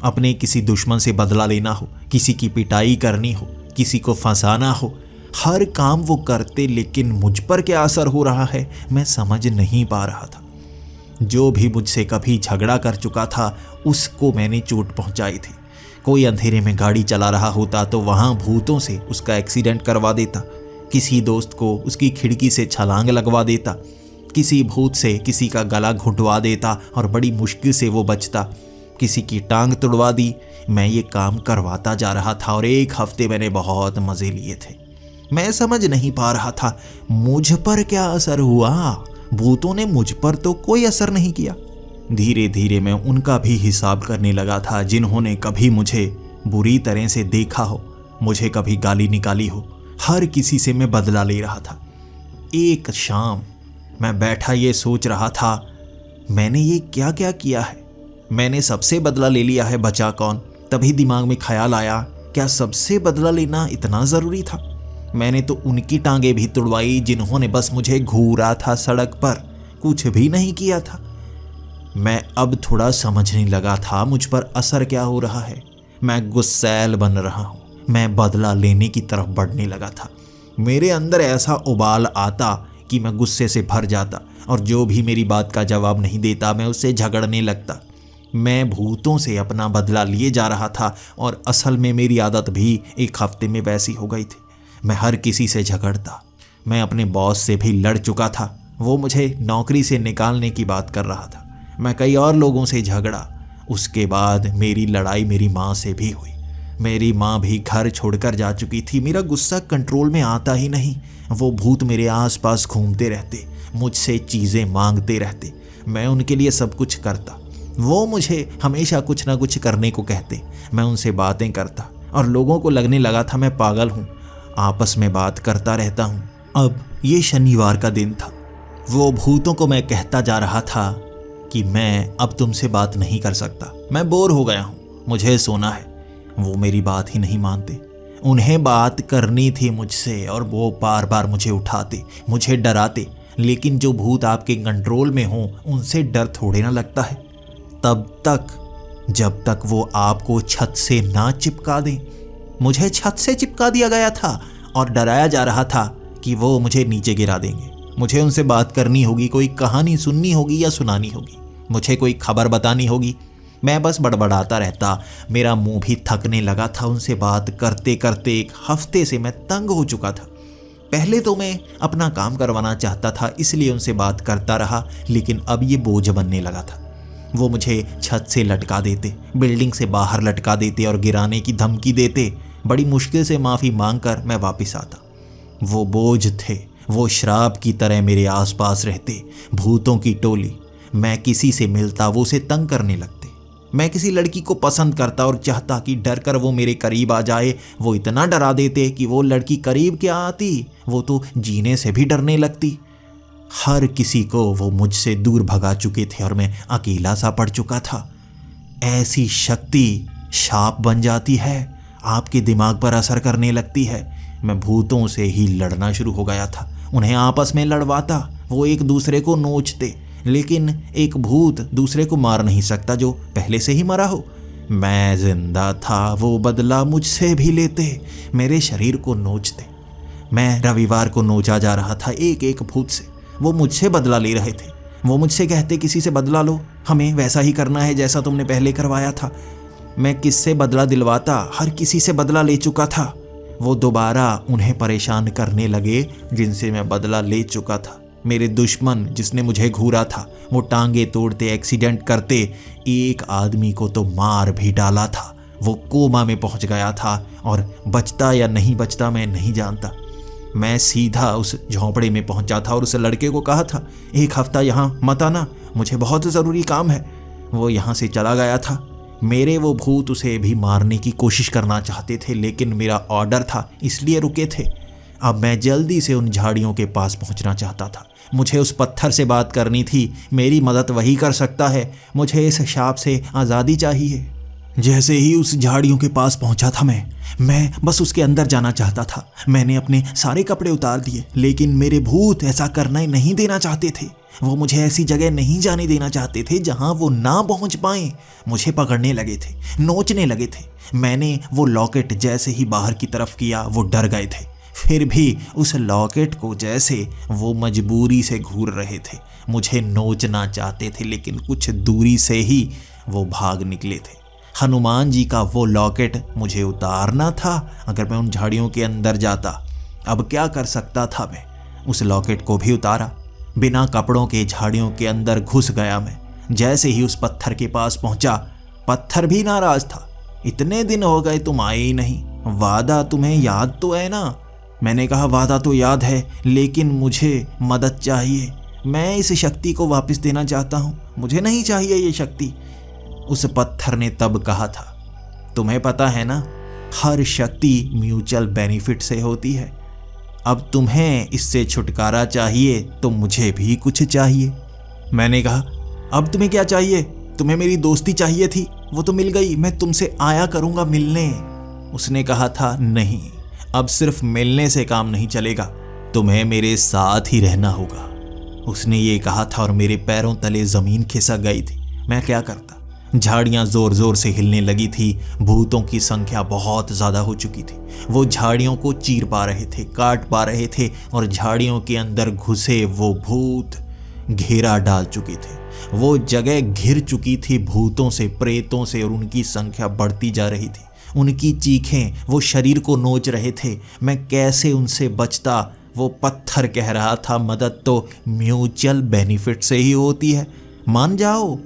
अपने किसी दुश्मन से बदला लेना हो, किसी की पिटाई करनी हो, किसी को फंसाना हो, हर काम वो करते, लेकिन मुझ पर क्या असर हो रहा है मैं समझ नहीं पा रहा था। जो भी मुझसे कभी झगड़ा कर चुका था उसको मैंने चोट पहुंचाई थी। कोई अंधेरे में गाड़ी चला रहा होता तो वहां भूतों से उसका एक्सीडेंट करवा देता, किसी दोस्त को उसकी खिड़की से छलांग लगवा देता, किसी भूत से किसी का गला घुंटवा देता और बड़ी मुश्किल से वो बचता, किसी की टांग तुड़वा दी। मैं ये काम करवाता जा रहा था और 1 हफ्ते मैंने बहुत मज़े लिए थे। मैं समझ नहीं पा रहा था मुझ पर क्या असर हुआ। भूतों ने मुझ पर तो कोई असर नहीं किया। धीरे धीरे मैं उनका भी हिसाब करने लगा था जिन्होंने कभी मुझे बुरी तरह से देखा हो, मुझे कभी गाली निकाली हो। हर किसी से मैं बदला ले रहा था। एक शाम मैं बैठा ये सोच रहा था, मैंने ये क्या क्या किया है। मैंने सबसे बदला ले लिया है, बचा कौन। तभी दिमाग में ख्याल आया, क्या सबसे बदला लेना इतना ज़रूरी था। मैंने तो उनकी टांगें भी तुड़वाई जिन्होंने बस मुझे घूरा था सड़क पर, कुछ भी नहीं किया था। मैं अब थोड़ा समझने लगा था मुझ पर असर क्या हो रहा है। मैं गुस्सैल बन रहा हूँ। मैं बदला लेने की तरफ बढ़ने लगा था। मेरे अंदर ऐसा उबाल आता कि मैं गुस्से से भर जाता और जो भी मेरी बात का जवाब नहीं देता मैं उससे झगड़ने लगता। मैं भूतों से अपना बदला लिए जा रहा था और असल में मेरी आदत भी 1 हफ्ते में वैसी हो गई थी। मैं हर किसी से झगड़ता। मैं अपने बॉस से भी लड़ चुका था, वो मुझे नौकरी से निकालने की बात कर रहा था। मैं कई और लोगों से झगड़ा। उसके बाद मेरी लड़ाई मेरी माँ से भी हुई। मेरी माँ भी घर छोड़कर जा चुकी थी। मेरा गुस्सा कंट्रोल में आता ही नहीं। वो भूत मेरे आसपास घूमते रहते, मुझसे चीज़ें मांगते रहते। मैं उनके लिए सब कुछ करता, वो मुझे हमेशा कुछ ना कुछ करने को कहते। मैं उनसे बातें करता और लोगों को लगने लगा था मैं पागल हूँ, आपस में बात करता रहता हूँ। अब ये शनिवार का दिन था। वो भूतों को मैं कहता जा रहा था कि मैं अब तुमसे बात नहीं कर सकता, मैं बोर हो गया हूँ, मुझे सोना है। वो मेरी बात ही नहीं मानते। उन्हें बात करनी थी मुझसे और वो बार बार मुझे उठाते, मुझे डराते। लेकिन जो भूत आपके कंट्रोल में हों उनसे डर थोड़े ना लगता है, तब तक जब तक वो आपको छत से ना चिपका दें। मुझे छत से चिपका दिया गया था और डराया जा रहा था कि वो मुझे नीचे गिरा देंगे। मुझे उनसे बात करनी होगी, कोई कहानी सुननी होगी या सुनानी होगी, मुझे कोई खबर बतानी होगी। मैं बस बड़बड़ाता रहता। मेरा मुंह भी थकने लगा था उनसे बात करते करते। 1 हफ्ते से मैं तंग हो चुका था। पहले तो मैं अपना काम करवाना चाहता था इसलिए उनसे बात करता रहा, लेकिन अब ये बोझ बनने लगा था। वो मुझे छत से लटका देते, बिल्डिंग से बाहर लटका देते और गिराने की धमकी देते। बड़ी मुश्किल से माफ़ी मांगकर मैं वापस आता। वो बोझ थे, वो श्राप की तरह मेरे आसपास रहते, भूतों की टोली। मैं किसी से मिलता वो उसे तंग करने लगते। मैं किसी लड़की को पसंद करता और चाहता कि डर कर वो मेरे करीब आ जाए। वो इतना डरा देते कि वो लड़की करीब क्या आती, वो तो जीने से भी डरने लगती। हर किसी को वो मुझसे दूर भगा चुके थे और मैं अकेला सा पड़ चुका था। ऐसी शक्ति शाप बन जाती है, आपके दिमाग पर असर करने लगती है। मैं भूतों से ही लड़ना शुरू हो गया था, उन्हें आपस में लड़वाता। वो एक दूसरे को नोचते, लेकिन एक भूत दूसरे को मार नहीं सकता जो पहले से ही मरा हो। मैं जिंदा था, वो बदला मुझसे भी लेते, मेरे शरीर को नोचते। मैं रविवार को नोचा जा रहा था एक एक भूत से। वो मुझसे बदला ले रहे थे। वो मुझसे कहते, किसी से बदला लो, हमें वैसा ही करना है जैसा तुमने पहले करवाया था। मैं किससे बदला दिलवाता, हर किसी से बदला ले चुका था। वो दोबारा उन्हें परेशान करने लगे जिनसे मैं बदला ले चुका था। मेरे दुश्मन जिसने मुझे घूरा था, वो टांगे तोड़ते, एक्सीडेंट करते। एक आदमी को तो मार भी डाला था। वो कोमा में पहुंच गया था और बचता या नहीं बचता मैं नहीं जानता। मैं सीधा उस झोंपड़े में पहुंचा था और उस लड़के को कहा था, 1 हफ्ता यहाँ मत आना, मुझे बहुत ज़रूरी काम है। वो यहाँ से चला गया था। मेरे वो भूत उसे भी मारने की कोशिश करना चाहते थे, लेकिन मेरा ऑर्डर था इसलिए रुके थे। अब मैं जल्दी से उन झाड़ियों के पास पहुंचना चाहता था। मुझे उस पत्थर से बात करनी थी, मेरी मदद वही कर सकता है। मुझे इस शाप से आज़ादी चाहिए। जैसे ही उस झाड़ियों के पास पहुंचा था मैं बस उसके अंदर जाना चाहता था। मैंने अपने सारे कपड़े उतार दिए, लेकिन मेरे भूत ऐसा करना ही नहीं देना चाहते थे। वो मुझे ऐसी जगह नहीं जाने देना चाहते थे जहां वो ना पहुंच पाए। मुझे पकड़ने लगे थे, नोचने लगे थे। मैंने वो लॉकेट जैसे ही बाहर की तरफ किया, वो डर गए थे। फिर भी उस लॉकेट को जैसे वो मजबूरी से घूर रहे थे। मुझे नोचना चाहते थे, लेकिन कुछ दूरी से ही वो भाग निकले थे। हनुमान जी का वो लॉकेट मुझे उतारना था अगर मैं उन झाड़ियों के अंदर जाता। अब क्या कर सकता था मैं? उस लॉकेट को भी उतारा, बिना कपड़ों के झाड़ियों के अंदर घुस गया मैं। जैसे ही उस पत्थर के पास पहुंचा, पत्थर भी नाराज था। इतने दिन हो गए तुम आए ही नहीं, वादा तुम्हें याद तो है ना? मैंने कहा वादा तो याद है, लेकिन मुझे मदद चाहिए। मैं इस शक्ति को वापस देना चाहता हूँ, मुझे नहीं चाहिए ये शक्ति। उस पत्थर ने तब कहा था, तुम्हें पता है ना, हर शक्ति म्यूचुअल बेनिफिट से होती है। अब तुम्हें इससे छुटकारा चाहिए तो मुझे भी कुछ चाहिए। मैंने कहा, अब तुम्हें क्या चाहिए? तुम्हें मेरी दोस्ती चाहिए थी, वो तो मिल गई, मैं तुमसे आया करूंगा मिलने। उसने कहा था, नहीं, अब सिर्फ मिलने से काम नहीं चलेगा, तुम्हें मेरे साथ ही रहना होगा। उसने ये कहा था और मेरे पैरों तले जमीन खिसक गई थी। मैं क्या करता? झाड़ियां जोर जोर से हिलने लगी थी। भूतों की संख्या बहुत ज्यादा हो चुकी थी। वो झाड़ियों को चीर पा रहे थे, काट पा रहे थे, और झाड़ियों के अंदर घुसे वो भूत घेरा डाल चुके थे। वो जगह घिर चुकी थी भूतों से, प्रेतों से, और उनकी संख्या बढ़ती जा रही थी। उनकी चीखें वो शरीर को नोच रहे थे। मैं कैसे उनसे बचता? वो पत्थर कह रहा था, मदद तो म्यूचुअल बेनिफिट से ही होती है, मान जाओ।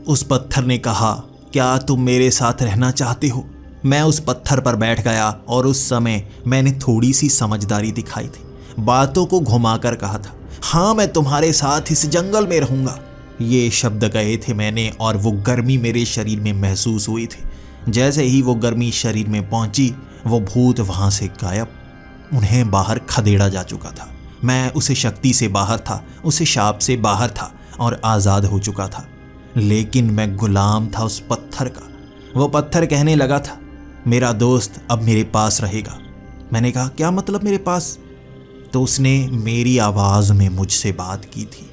उस पत्थर ने कहा, क्या तुम मेरे साथ रहना चाहते हो? मैं उस पत्थर पर बैठ गया और उस समय मैंने थोड़ी सी समझदारी दिखाई थी। बातों को घुमाकर कहा था, हाँ, मैं तुम्हारे साथ इस जंगल में रहूंगा। ये शब्द कहे थे मैंने, और वो गर्मी मेरे शरीर में महसूस हुई थी। जैसे ही वो गर्मी शरीर में पहुंची, वो भूत वहां से गायब। उन्हें बाहर खदेड़ा जा चुका था। मैं उस शक्ति से बाहर था, उस शाप से बाहर था और आज़ाद हो चुका था। लेकिन मैं गुलाम था उस पत्थर का। वो पत्थर कहने लगा था, मेरा दोस्त अब मेरे पास रहेगा। मैंने कहा, क्या मतलब मेरे पास? तो उसने मेरी आवाज़ में मुझसे बात की थी।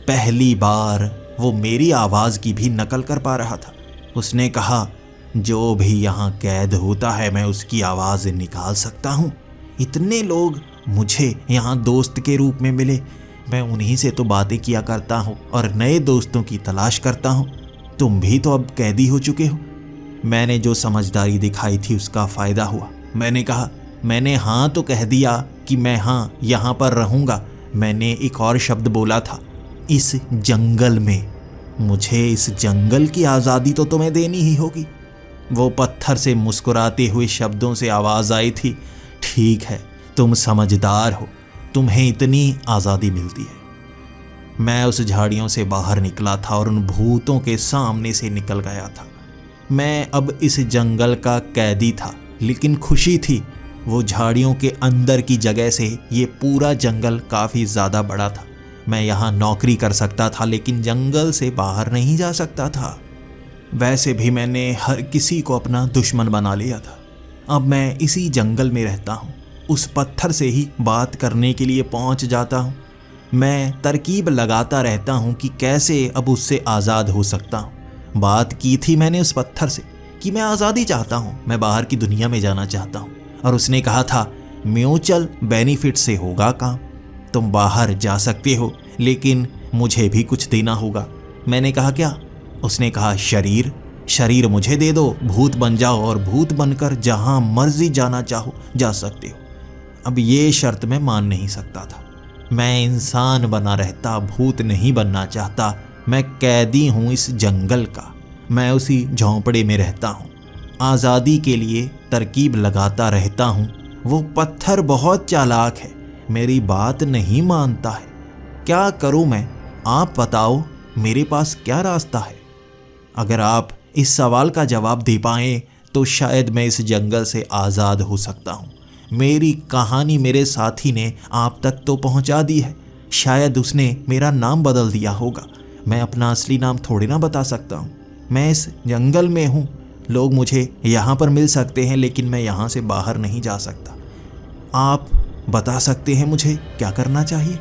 पहली बार वो मेरी आवाज़ की भी नकल कर पा रहा था। उसने कहा, जो भी यहाँ कैद होता है मैं उसकी आवाज़ निकाल सकता हूँ। इतने लोग मुझे यहाँ दोस्त के रूप में मिले, मैं उन्हीं से तो बातें किया करता हूँ और नए दोस्तों की तलाश करता हूँ। तुम भी तो अब कैदी हो चुके हो। मैंने जो समझदारी दिखाई थी उसका फ़ायदा हुआ। मैंने कहा, मैंने हाँ तो कह दिया कि मैं हाँ यहाँ पर रहूँगा। मैंने एक और शब्द बोला था, इस जंगल में। मुझे इस जंगल की आज़ादी तो तुम्हें देनी ही होगी। वो पत्थर से मुस्कुराते हुए शब्दों से आवाज़ आई थी, ठीक है, तुम समझदार हो, तुम्हें इतनी आज़ादी मिलती है। मैं उस झाड़ियों से बाहर निकला था और उन भूतों के सामने से निकल गया था। मैं अब इस जंगल का कैदी था, लेकिन खुशी थी। वो झाड़ियों के अंदर की जगह से ये पूरा जंगल काफ़ी ज़्यादा बड़ा था। मैं यहाँ नौकरी कर सकता था, लेकिन जंगल से बाहर नहीं जा सकता था। वैसे भी मैंने हर किसी को अपना दुश्मन बना लिया था। अब मैं इसी जंगल में रहता हूँ। उस पत्थर से ही बात करने के लिए पहुँच जाता हूँ। मैं तरकीब लगाता रहता हूँ कि कैसे अब उससे आज़ाद हो सकता हूँ। बात की थी मैंने उस पत्थर से कि मैं आज़ादी चाहता हूँ, मैं बाहर की दुनिया में जाना चाहता हूँ। और उसने कहा था, म्यूचुअल बेनिफिट से होगा काम, तुम बाहर जा सकते हो, लेकिन मुझे भी कुछ देना होगा। मैंने कहा, क्या? उसने कहा, शरीर मुझे दे दो, भूत बन जाओ और भूत बनकर जहाँ मर्जी जाना चाहो जा सकते हो। अब ये शर्त मैं मान नहीं सकता था। मैं इंसान बना रहता, भूत नहीं बनना चाहता। मैं कैदी हूँ इस जंगल का, मैं उसी झोंपड़े में रहता हूँ, आज़ादी के लिए तरकीब लगाता रहता हूँ। वो पत्थर बहुत चालाक है, मेरी बात नहीं मानता है। क्या करूँ मैं? आप बताओ, मेरे पास क्या रास्ता है? अगर आप इस सवाल का जवाब दे पाएँ तो शायद मैं इस जंगल से आज़ाद हो सकता हूँ। मेरी कहानी मेरे साथी ने आप तक तो पहुँचा दी है। शायद उसने मेरा नाम बदल दिया होगा। मैं अपना असली नाम थोड़ी ना बता सकता हूँ। मैं इस जंगल में हूँ, लोग मुझे यहाँ पर मिल सकते हैं, लेकिन मैं यहाँ से बाहर नहीं जा सकता। आप बता सकते हैं मुझे क्या करना चाहिए?